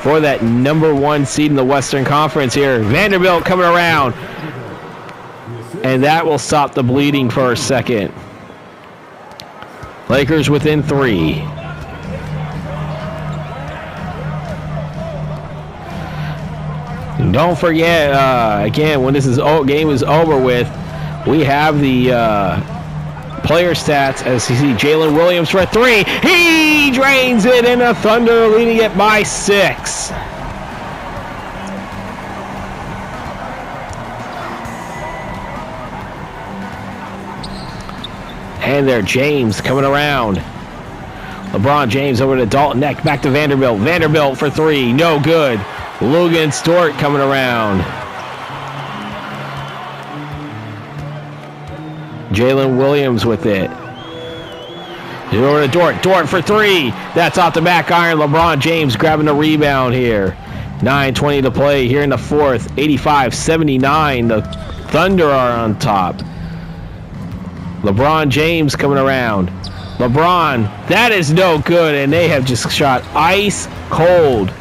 for that number 1 seed in the Western Conference here. Vanderbilt coming around, and that will stop the bleeding for a second. Lakers within 3. And don't forget, again, when this game is over with, we have the player stats, as you see Jalen Williams for 3. He drains it, and the Thunder leading it by 6. And there, James coming around. LeBron James over to Dalton Knecht, back to Vanderbilt. Vanderbilt for 3, no good. Logan Stewart coming around. Jalen Williams with it. Over to Dort. Dort for 3. That's off the back iron. LeBron James grabbing the rebound here. 9:20 to play here in the fourth. 85-79. The Thunder are on top. LeBron James coming around. LeBron, that is no good, and they have just shot ice cold.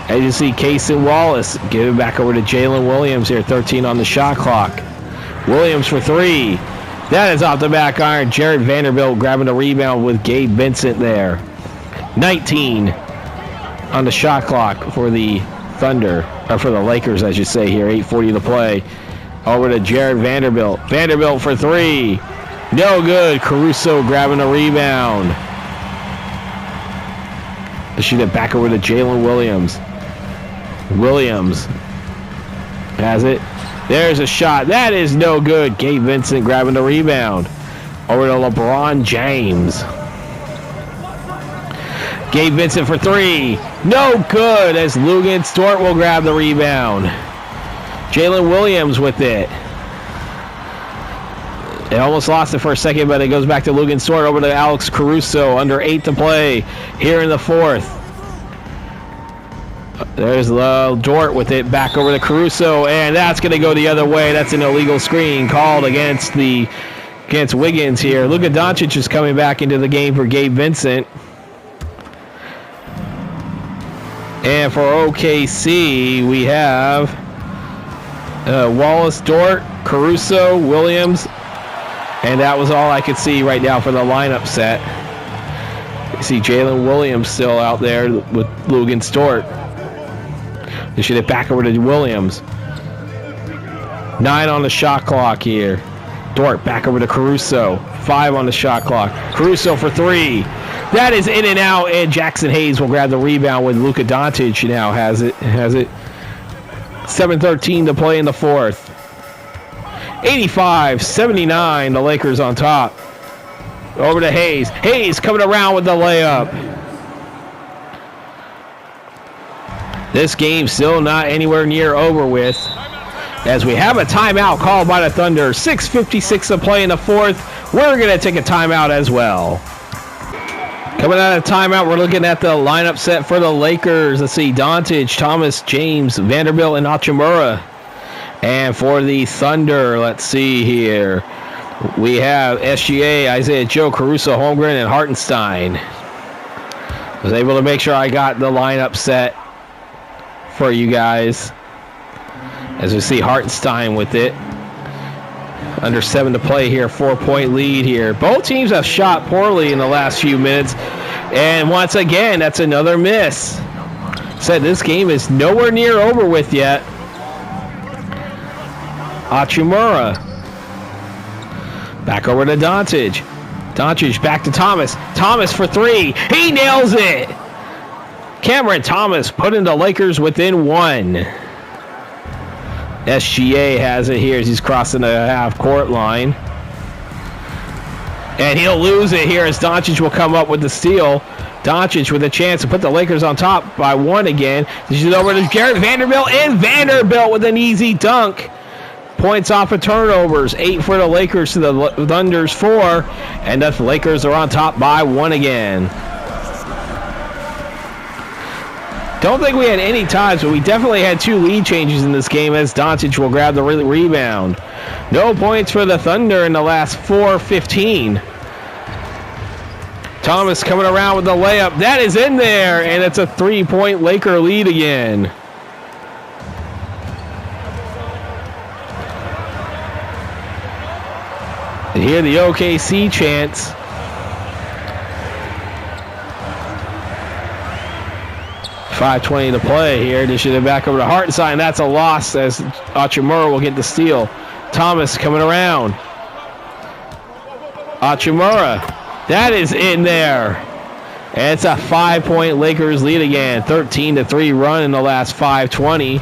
As you see, Cason Wallace give it back over to Jalen Williams here. 13 on the shot clock. Williams for 3. That is off the back iron. Jared Vanderbilt grabbing the rebound with Gabe Vincent there. 19 on the shot clock for the Thunder, or for the Lakers, I should say here. 8:40 to play. Over to Jared Vanderbilt. Vanderbilt for 3. No good. Caruso grabbing the rebound. They shoot it back over to Jalen Williams. Williams has it. There's a shot. That is no good. Gabe Vincent grabbing the rebound. Over to LeBron James. Gabe Vincent for 3. No good, as Logan Stewart will grab the rebound. Jalen Williams with it. They almost lost it for a second, but it goes back to Logan Stewart. Over to Alex Caruso. Under 8 to play here in the fourth. There's Dort with it, back over to Caruso, and that's going to go the other way. That's an illegal screen called against Wiggins here. Luka Doncic is coming back into the game for Gabe Vincent. And for OKC, we have Wallace, Dort, Caruso, Williams, and that was all I could see right now for the lineup set. You see Jalen Williams still out there with Logan Stewart. They should hit back over to Williams. 9 on the shot clock here. Dort back over to Caruso. 5 on the shot clock. Caruso for 3. That is in and out, and Jackson Hayes will grab the rebound when Luka Doncic now has it. 7:13 to play in the fourth. 85-79, the Lakers on top. Over to Hayes. Hayes coming around with the layup. This game still not anywhere near over with, as we have a timeout called by the Thunder. 6:56 to play in the fourth. We're going to take a timeout as well. Coming out of timeout, we're looking at the lineup set for the Lakers. Let's see, Doncic, Thomas, James, Vanderbilt, and Hachimura. And for the Thunder, let's see here. We have SGA, Isaiah Joe, Caruso, Holmgren, and Hartenstein. I was able to make sure I got the lineup set for you guys. As we see Hartenstein with it. Under 7 to play here, 4-point lead here. Both teams have shot poorly in the last few minutes. And once again, that's another miss. Said this game is nowhere near over with yet. Hachimura. Back over to Doncic. Doncic back to Thomas. Thomas for 3. He nails it. Cameron Thomas putting the Lakers within 1. SGA has it here as he's crossing the half-court line. And he'll lose it here as Doncic will come up with the steal. Doncic with a chance to put the Lakers on top by 1 again. This is over to Jared Vanderbilt, and Vanderbilt with an easy dunk. Points off of turnovers. 8 for the Lakers to the Thunder's 4. And the Lakers are on top by 1 again. Don't think we had any ties, but we definitely had 2 lead changes in this game as Doncic will grab the rebound. No points for the Thunder in the last 4:15. Thomas coming around with the layup. That is in there, and it's a 3-point Laker lead again. And here the OKC chants. .5:20 to play here. They should have back over to Hartenstein. That's a loss as Hachimura will get the steal. Thomas coming around. Hachimura. That is in there. And it's a 5-point Lakers lead again. 13-3 run in the last 5:20.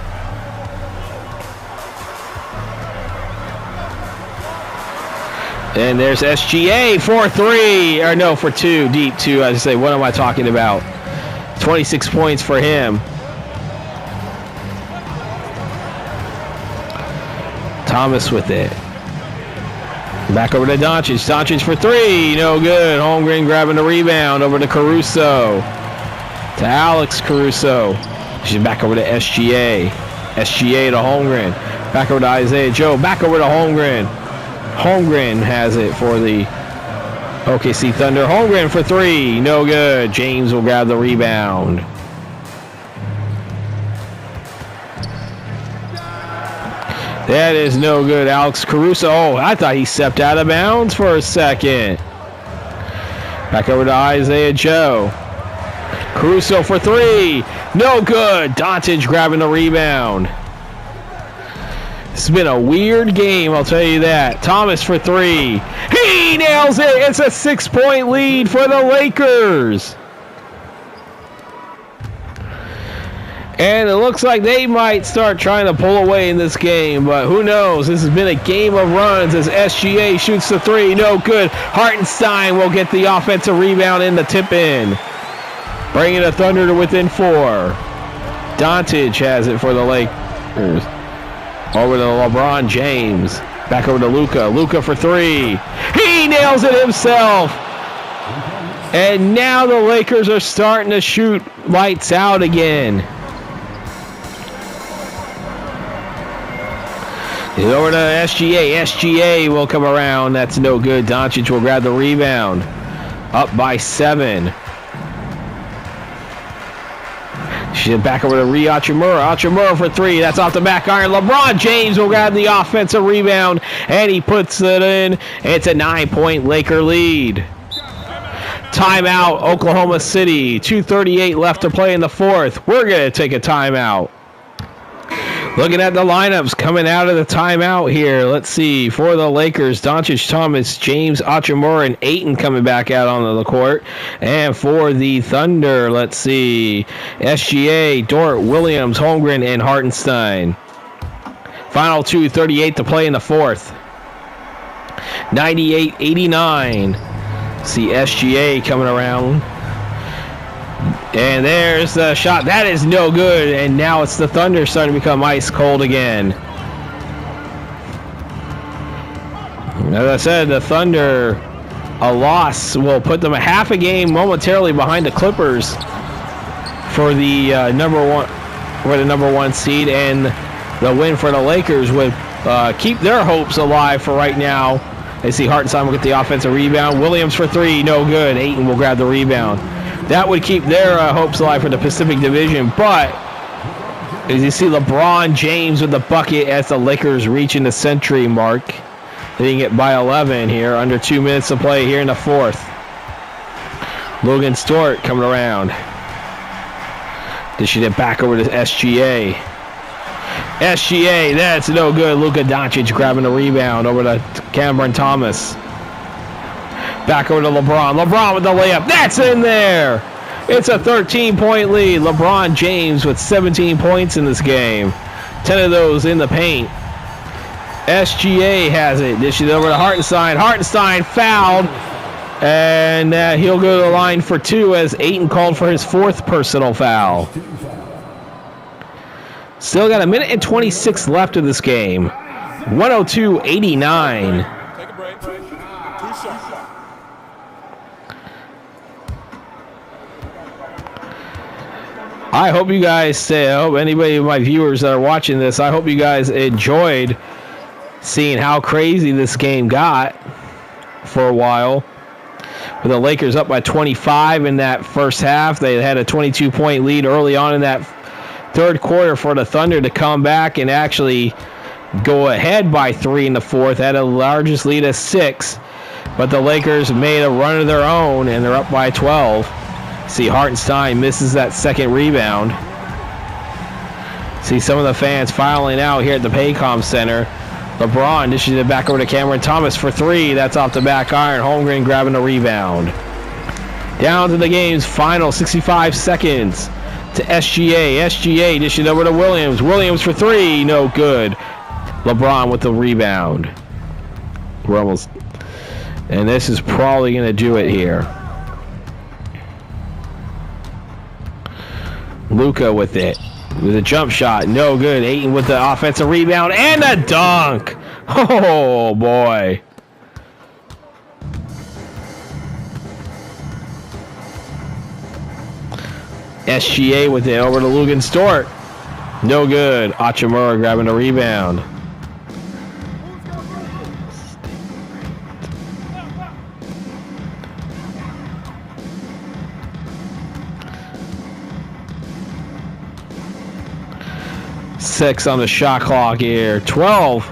And there's SGA for 3. Or no, for 2. Deep 2. I just say, what am I talking about? 26 points for him. Thomas with it. Back over to Doncic. Doncic for 3. No good. Holmgren grabbing the rebound over to Caruso. To Alex Caruso. She's back over to SGA. SGA to Holmgren. Back over to Isaiah Joe. Back over to Holmgren. Holmgren has it for the OKC Thunder. Holmgren for 3. No good. James will grab the rebound. That is no good. Alex Caruso. Oh, I thought he stepped out of bounds for a second. Back over to Isaiah Joe. Caruso for 3. No good. Doncic grabbing the rebound. It's been a weird game, I'll tell you that. Thomas for 3. He nails it. It's a 6-point lead for the Lakers. And it looks like they might start trying to pull away in this game, but who knows? This has been a game of runs as SGA shoots the 3. No good. Hartenstein will get the offensive rebound in the tip-in, bringing the Thunder to within 4. Doncic has it for the Lakers. Over to LeBron James. Back over to Luka. Luka for 3. He nails it himself. And now the Lakers are starting to shoot lights out again. It's over to SGA. SGA will come around. That's no good. Doncic will grab the rebound. Up by 7. She's back over to Hachimura. Hachimura for 3. That's off the back iron. LeBron James will grab the offensive rebound, and he puts it in. It's a 9-point Laker lead. Timeout, Oklahoma City. 2:38 left to play in the 4th. We're going to take a timeout. Looking at the lineups coming out of the timeout here. Let's see. For the Lakers, Doncic, Thomas, James, Hachimura, and Ayton coming back out onto the court. And for the Thunder, let's see. SGA, Dort, Williams, Holmgren, and Hartenstein. Final 2:38 to play in the 4th. 98-89. See SGA coming around. And there's the shot. That is no good. And now it's the Thunder starting to become ice cold again. As I said, the Thunder A loss will put them a half a game momentarily behind the Clippers for the number one seed, and the win for the Lakers would keep their hopes alive for right now. They see Hartenstein will get the offensive rebound. Williams for three, no good. Ayton will grab the rebound. That would keep their hopes alive for the Pacific Division, but as you see LeBron James with the bucket as the Lakers reaching the century mark. Hitting it by 11 here, under 2 minutes to play here in the fourth. Logan Stewart coming around. Dishing it back over to SGA. SGA, that's no good. Luka Doncic grabbing the rebound over to Cameron Thomas. Back over to LeBron. LeBron with the layup. That's in there. It's a 13-point lead. LeBron James with 17 points in this game. 10 of those in the paint. SGA has it. Dishes it over to Hartenstein. Hartenstein fouled. And he'll go to the line for two as Ayton called for his fourth personal foul. Still got a minute and 26 left of this game. 102-89. Take a break. 2 shots. I hope you guys, I hope anybody of my viewers that are watching this, I hope you guys enjoyed seeing how crazy this game got for a while. With the Lakers up by 25 in that first half. They had a 22-point lead early on in that third quarter for the Thunder to come back and actually go ahead by 3 in the fourth. Had a largest lead of 6. But the Lakers made a run of their own, and they're up by 12. See, Hartenstein misses that second rebound. See some of the fans filing out here at the Paycom Center. LeBron dishes it back over to Cameron Thomas for 3. That's off the back iron. Holmgren grabbing the rebound. Down to the game's final 65 seconds to SGA. SGA dishes it over to Williams. Williams for 3. No good. LeBron with the rebound. We're almost... And this is probably going to do it here. Luka with it. With a jump shot. No good. Ayton with the offensive rebound and a dunk. Oh, boy. SGA with it over to Logan Stewart. No good. Hachimura grabbing the rebound. Six on the shot clock here. 12.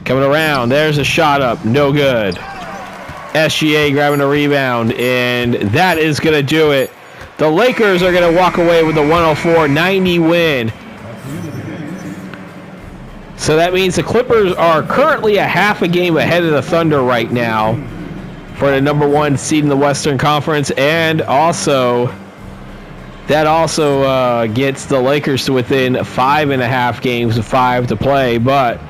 Coming around. There's a shot up. No good. SGA grabbing the rebound. And that is going to do it. The Lakers are going to walk away with a 104-90 win. So that means the Clippers are currently a half a game ahead of the Thunder right now for the number one seed in the Western Conference. And also... that also gets the Lakers to within 5.5 games of 5 to play, but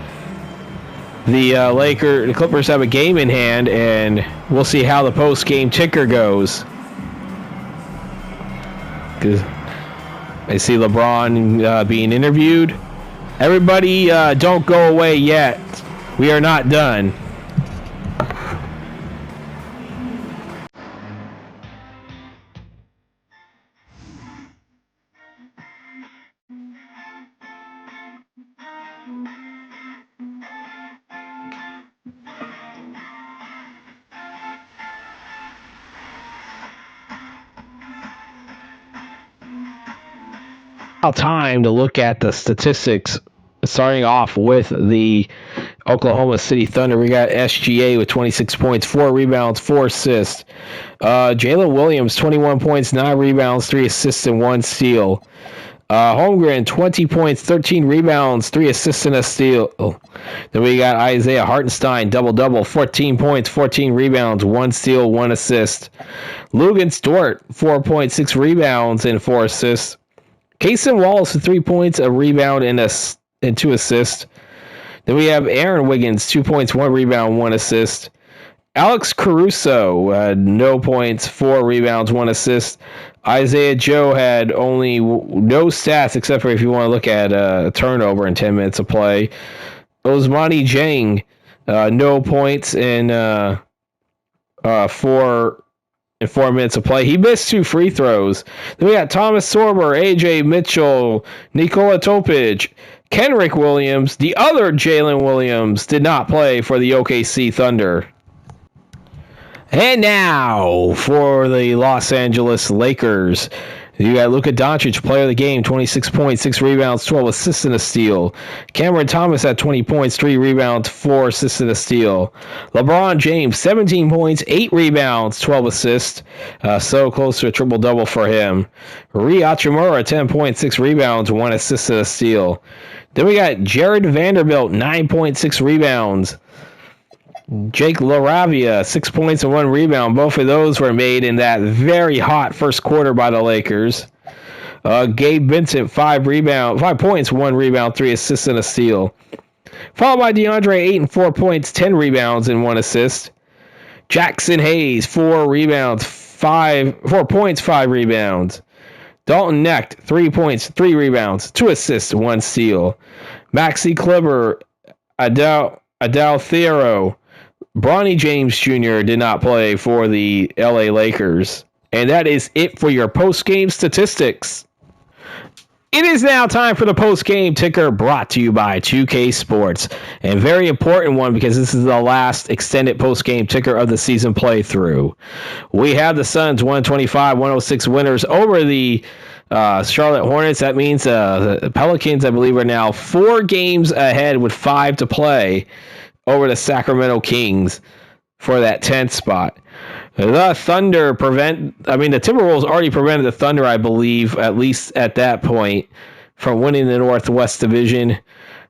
the Clippers have a game in hand, and we'll see how the post-game ticker goes. Because I see LeBron being interviewed. Everybody, don't go away yet. We are not done. Time to look at the statistics, starting off with the Oklahoma City Thunder. We got SGA with 26 points, 4 rebounds, 4 assists. Jalen Williams, 21 points, 9 rebounds, 3 assists, and 1 steal. Holmgren, 20 points, 13 rebounds, 3 assists, and a steal. Then we got Isaiah Hartenstein, double-double, 14 points, 14 rebounds, 1 steal, 1 assist. Logan Stewart, 4 points, 6 rebounds, and 4 assists. Cason Wallace with 3 points, a rebound, and 2 assists. Then we have Aaron Wiggins, 2 points, 1 rebound, 1 assist. Alex Caruso, no points, 4 rebounds, 1 assist. Isaiah Joe had only no stats except for if you want to look at a turnover in 10 minutes of play. Osmani Dieng, no points and 4 minutes of play. He missed 2 free throws. Then we got Thomas Sorber, AJ Mitchell, Nikola Topic, Kenrick Williams. The other Jalen Williams did not play for the OKC Thunder. And now for the Los Angeles Lakers. You got Luka Doncic, player of the game, 26 points, 6 rebounds, 12 assists, and a steal. Cameron Thomas had 20 points, 3 rebounds, 4 assists, and a steal. LeBron James, 17 points, 8 rebounds, 12 assists. So close to a triple-double for him. Rui Hachimura, 10 points, 6 rebounds, 1 assist, and a steal. Then we got Jared Vanderbilt, 9.6 rebounds. Jake LaRavia, 6 points and 1 rebound. Both of those were made in that very hot first quarter by the Lakers. Gabe Vincent, 5 points, 1 rebound, 3 assists, and a steal. Followed by DeAndre Ayton, 4 points, 10 rebounds, and 1 assist. Jackson Hayes, 4 points, 5 rebounds. Dalton Knecht, 3 points, 3 rebounds, 2 assists, 1 steal. Maxi Kleber, Adal Theoro, Bronny James Jr. did not play for the LA Lakers. And that is it for your post-game statistics. It is now time for the post-game ticker, brought to you by 2K Sports. And very important one, because this is the last extended post-game ticker of the season playthrough. We have the Suns 125-106 winners over the Charlotte Hornets. That means the Pelicans, I believe, are now 4 games ahead with 5 to play over the Sacramento Kings for that 10th spot. The Thunder the Timberwolves already prevented the Thunder, I believe, at least at that point, from winning the Northwest Division.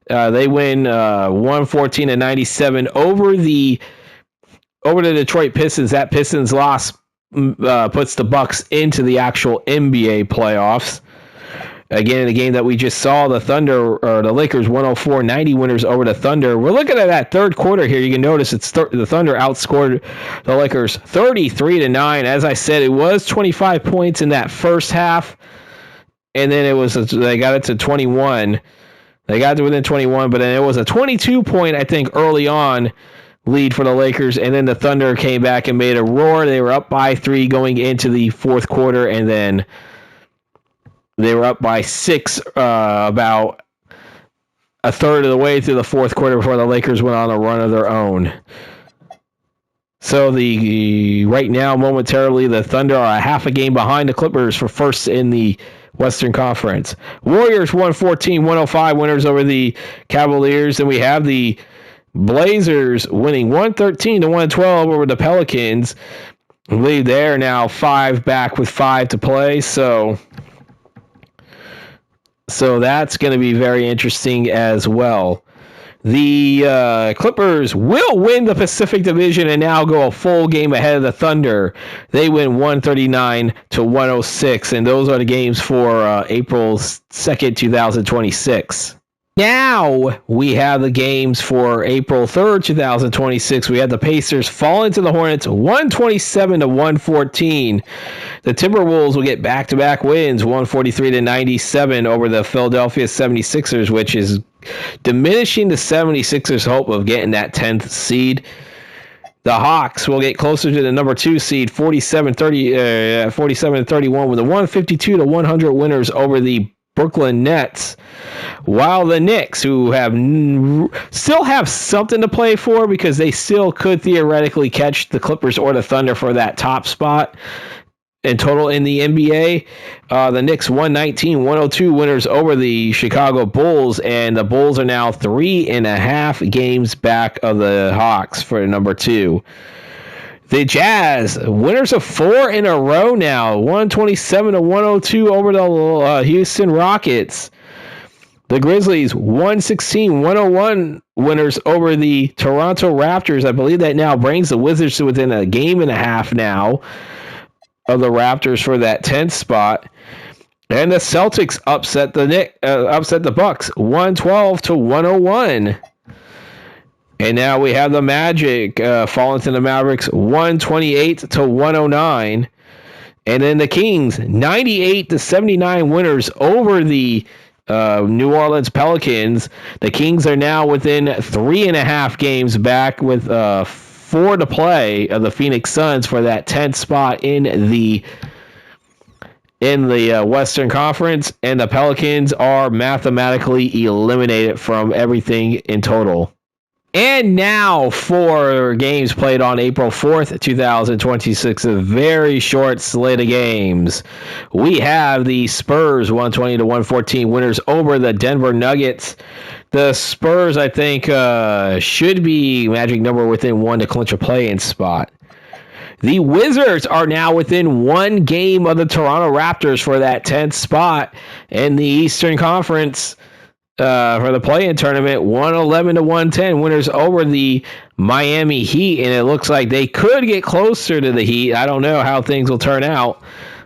They win 114-97 over the Detroit Pistons. That Pistons loss puts the Bucks into the actual NBA playoffs. Again, in the game that we just saw, the Lakers 104-90 winners over the Thunder. We're looking at that third quarter here. You can notice the Thunder outscored the Lakers 33-9. As I said, it was 25 points in that first half, and then they got it to 21. They got to within 21, but then it was a 22-point, I think, early on lead for the Lakers, and then the Thunder came back and made a roar. They were up by 3 going into the fourth quarter, and then they were up by 6 about a third of the way through the fourth quarter before the Lakers went on a run of their own. So right now, momentarily, the Thunder are a half a game behind the Clippers for first in the Western Conference. Warriors 114-105 winners over the Cavaliers. And we have the Blazers winning 113-112 over the Pelicans. I believe they're now 5 back with 5 to play. So that's going to be very interesting as well. The Clippers will win the Pacific Division and now go a full game ahead of the Thunder. They win 139-106, and those are the games for April 2nd, 2026. Now we have the games for April 3rd, 2026. We have the Pacers falling to the Hornets 127-114. The Timberwolves will get back-to-back wins, 143-97 over the Philadelphia 76ers, which is diminishing the 76ers' hope of getting that 10th seed. The Hawks will get closer to the number 2 seed, 47-31 with the 152-100 winners over the Brooklyn Nets, while the Knicks, who still have something to play for because they still could theoretically catch the Clippers or the Thunder for that top spot in total in the NBA. The Knicks 119-102 winners over the Chicago Bulls, and the Bulls are now 3.5 games back of the Hawks for number 2. The Jazz, winners of 4 in a row now, 127-102 over the Houston Rockets. The Grizzlies, 116-101 winners over the Toronto Raptors. I believe that now brings the Wizards to within a game and a half now of the Raptors for that 10th spot. And the Celtics upset the Bucks, 112-101. And now we have the Magic falling to the Mavericks 128-109. And then the Kings 98-79 winners over the New Orleans Pelicans. The Kings are now within 3.5 games back with 4 to play of the Phoenix Suns for that 10th spot in the Western Conference, and the Pelicans are mathematically eliminated from everything in total. And now for games played on April 4th, 2026, a very short slate of games. We have the Spurs 120-114 winners over the Denver Nuggets. The Spurs, I think, should be magic number within 1 to clinch a play-in spot. The Wizards are now within 1 game of the Toronto Raptors for that 10th spot in the Eastern Conference. For the play-in tournament, 111-110 winners over the Miami Heat, and it looks like they could get closer to the Heat. I don't know how things will turn out,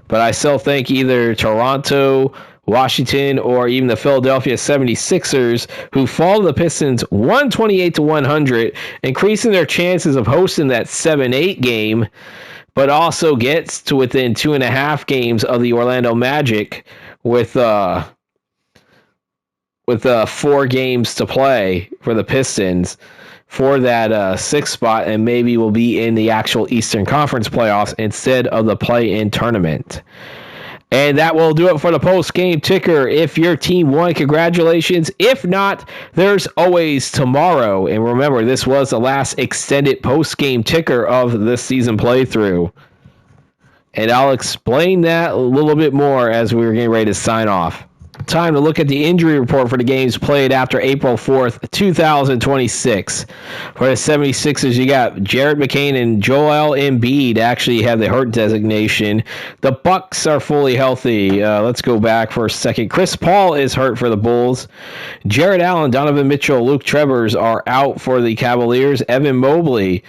but I still think either Toronto, Washington, or even the Philadelphia 76ers, who fall to the Pistons 128-100, increasing their chances of hosting that 7-8 game, but also gets to within 2.5 games of the Orlando Magic with 4 games to play for the Pistons for that 6th spot, and maybe will be in the actual Eastern Conference playoffs instead of the play-in tournament. And that will do it for the post-game ticker. If your team won, congratulations. If not, there's always tomorrow. And remember, this was the last extended post-game ticker of this season playthrough. And I'll explain that a little bit more as we're getting ready to sign off. Time to look at the injury report for the games played after April 4th, 2026. For the 76ers, you got Jared McCain and Joel Embiid actually have the hurt designation. The Bucks are fully healthy. Let's go back for a second. Chris Paul is hurt for the Bulls. Jared Allen, Donovan Mitchell, Luke Trevors are out for the Cavaliers. Evan Mobley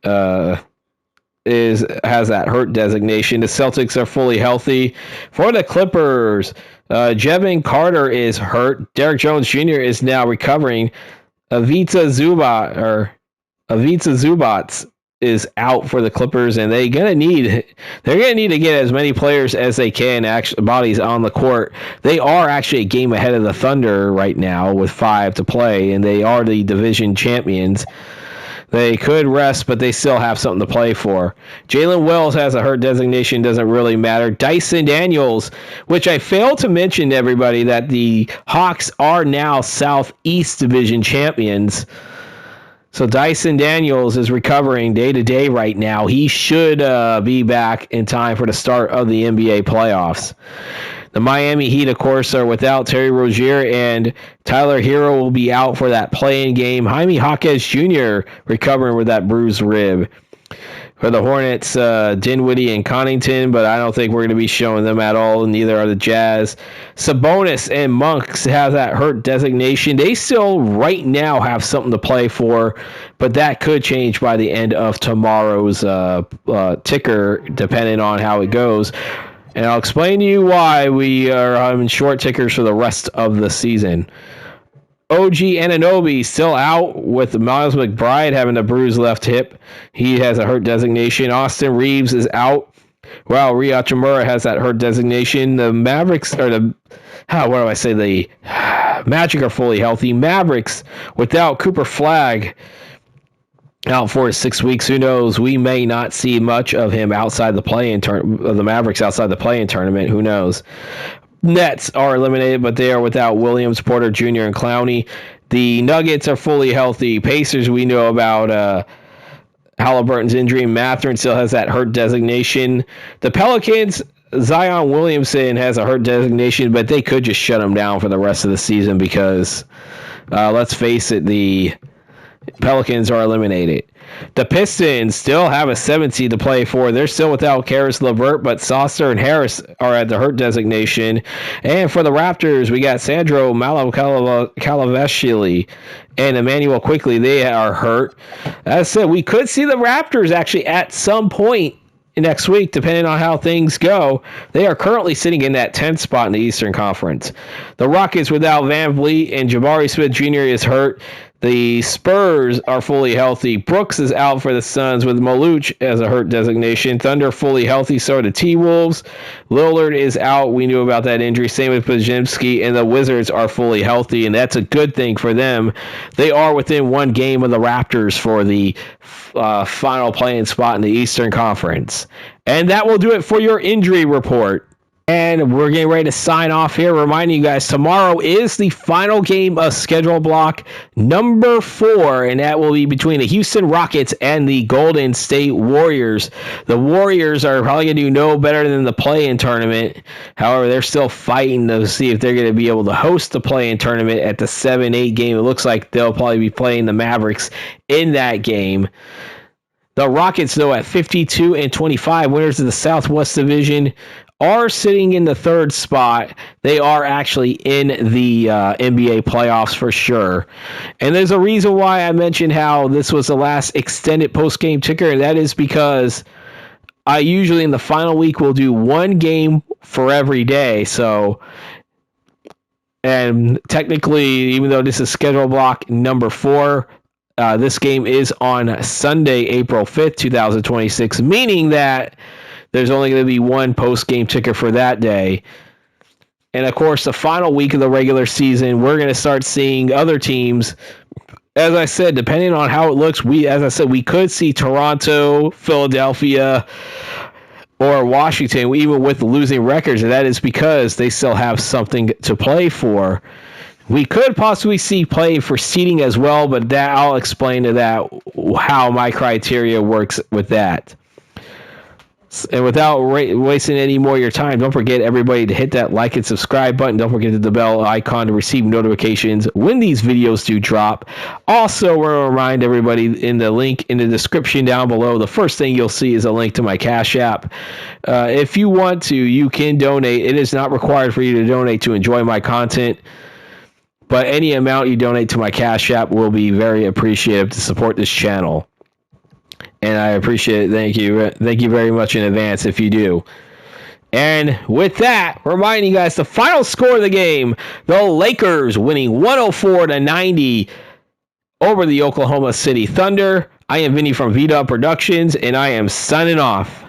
has that hurt designation. The Celtics are fully healthy. For the Clippers, Jevon Carter is hurt. Derek Jones Jr. is now recovering. Ivica Zubac is out for the Clippers, and they're gonna need to get as many players as they can, actually bodies on the court. They are actually a game ahead of the Thunder right now with 5 to play, and they are the division champions. They could rest, but they still have something to play for. Jalen Wells has a hurt designation, doesn't really matter. Dyson Daniels, which I failed to mention to everybody, that the Hawks are now Southeast Division champions. So Dyson Daniels is recovering day to day right now. He should be back in time for the start of the NBA playoffs. The Miami Heat, of course, are without Terry Rozier, and Tyler Hero will be out for that play-in game. Jaime Jaquez Jr. recovering with that bruised rib. For the Hornets, Dinwiddie and Connaughton, but I don't think we're going to be showing them at all, and neither are the Jazz. Sabonis and Monks have that hurt designation. They still, right now, have something to play for, but that could change by the end of tomorrow's ticker, depending on how it goes. And I'll explain to you why we are having short tickers for the rest of the season. OG Anunoby still out with Miles McBride having a bruised left hip. He has a hurt designation. Austin Reeves is out. While Rui Hachimura has that hurt designation. The Mavericks, or the Magic are fully healthy. Mavericks without Cooper Flagg out for 6 weeks. Who knows? We may not see much of him outside the play-in the Mavericks outside the play-in tournament. Who knows? Nets are eliminated, but they are without Williams, Porter Jr., and Clowney. The Nuggets are fully healthy. Pacers, we know about Halliburton's injury. Mathurin still has that hurt designation. The Pelicans, Zion Williamson has a hurt designation, but they could just shut him down for the rest of the season because, let's face it, the Pelicans are eliminated. The Pistons still have a 7 seed to play for. They're still without Karis LeVert, but Saucer and Harris are at the hurt designation. And for the Raptors, we got Sandro Malavashvili and Emmanuel Quickly. They are hurt. As I said, we could see the Raptors actually at some point next week, depending on how things go. They are currently sitting in that 10th spot in the Eastern Conference. The Rockets without Van Vliet and Jabari Smith Jr. is hurt. The Spurs are fully healthy. Brooks is out for the Suns with Maluch as a hurt designation. Thunder fully healthy, so are the T-Wolves. Lillard is out. We knew about that injury. Same with Podziemski, and the Wizards are fully healthy, and that's a good thing for them. They are within one game of the Raptors for the final play-in spot in the Eastern Conference. And that will do it for your injury report. And we're getting ready to sign off here, reminding you guys tomorrow is the final game of schedule block number 4, and that will be between the Houston Rockets and the Golden State Warriors. The Warriors are probably going to do no better than the play-in tournament. However, they're still fighting to see if they're going to be able to host the play-in tournament at the 7-8 game. It looks like they'll probably be playing the Mavericks in that game. The Rockets, though, at 52-25, winners of the Southwest Division, are sitting in the 3rd spot. They are actually in the NBA playoffs for sure. And there's a reason why I mentioned how this was the last extended post-game ticker, and that is because I usually in the final week will do one game for every day. So, and technically, even though this is schedule block number 4, this game is on Sunday, April 5th, 2026, meaning that there's only going to be one post-game ticker for that day. And, of course, the final week of the regular season, we're going to start seeing other teams. As I said, depending on how it looks, we could see Toronto, Philadelphia, or Washington, even with losing records, and that is because they still have something to play for. We could possibly see play for seeding as well, but that I'll explain to that how my criteria works with that. And without wasting any more of your time, don't forget, everybody, to hit that like and subscribe button. Don't forget the bell icon to receive notifications when these videos do drop. Also, we're going to remind everybody in the link in the description down below, the first thing you'll see is a link to my Cash App. If you want to, you can donate. It is not required for you to donate to enjoy my content, but any amount you donate to my Cash App will be very appreciative to support this channel. And I appreciate it. Thank you. Thank you very much in advance if you do. And with that, reminding you guys the final score of the game, the Lakers winning 104-90 over the Oklahoma City Thunder. I am Vinny from VDub Productions, and I am signing off.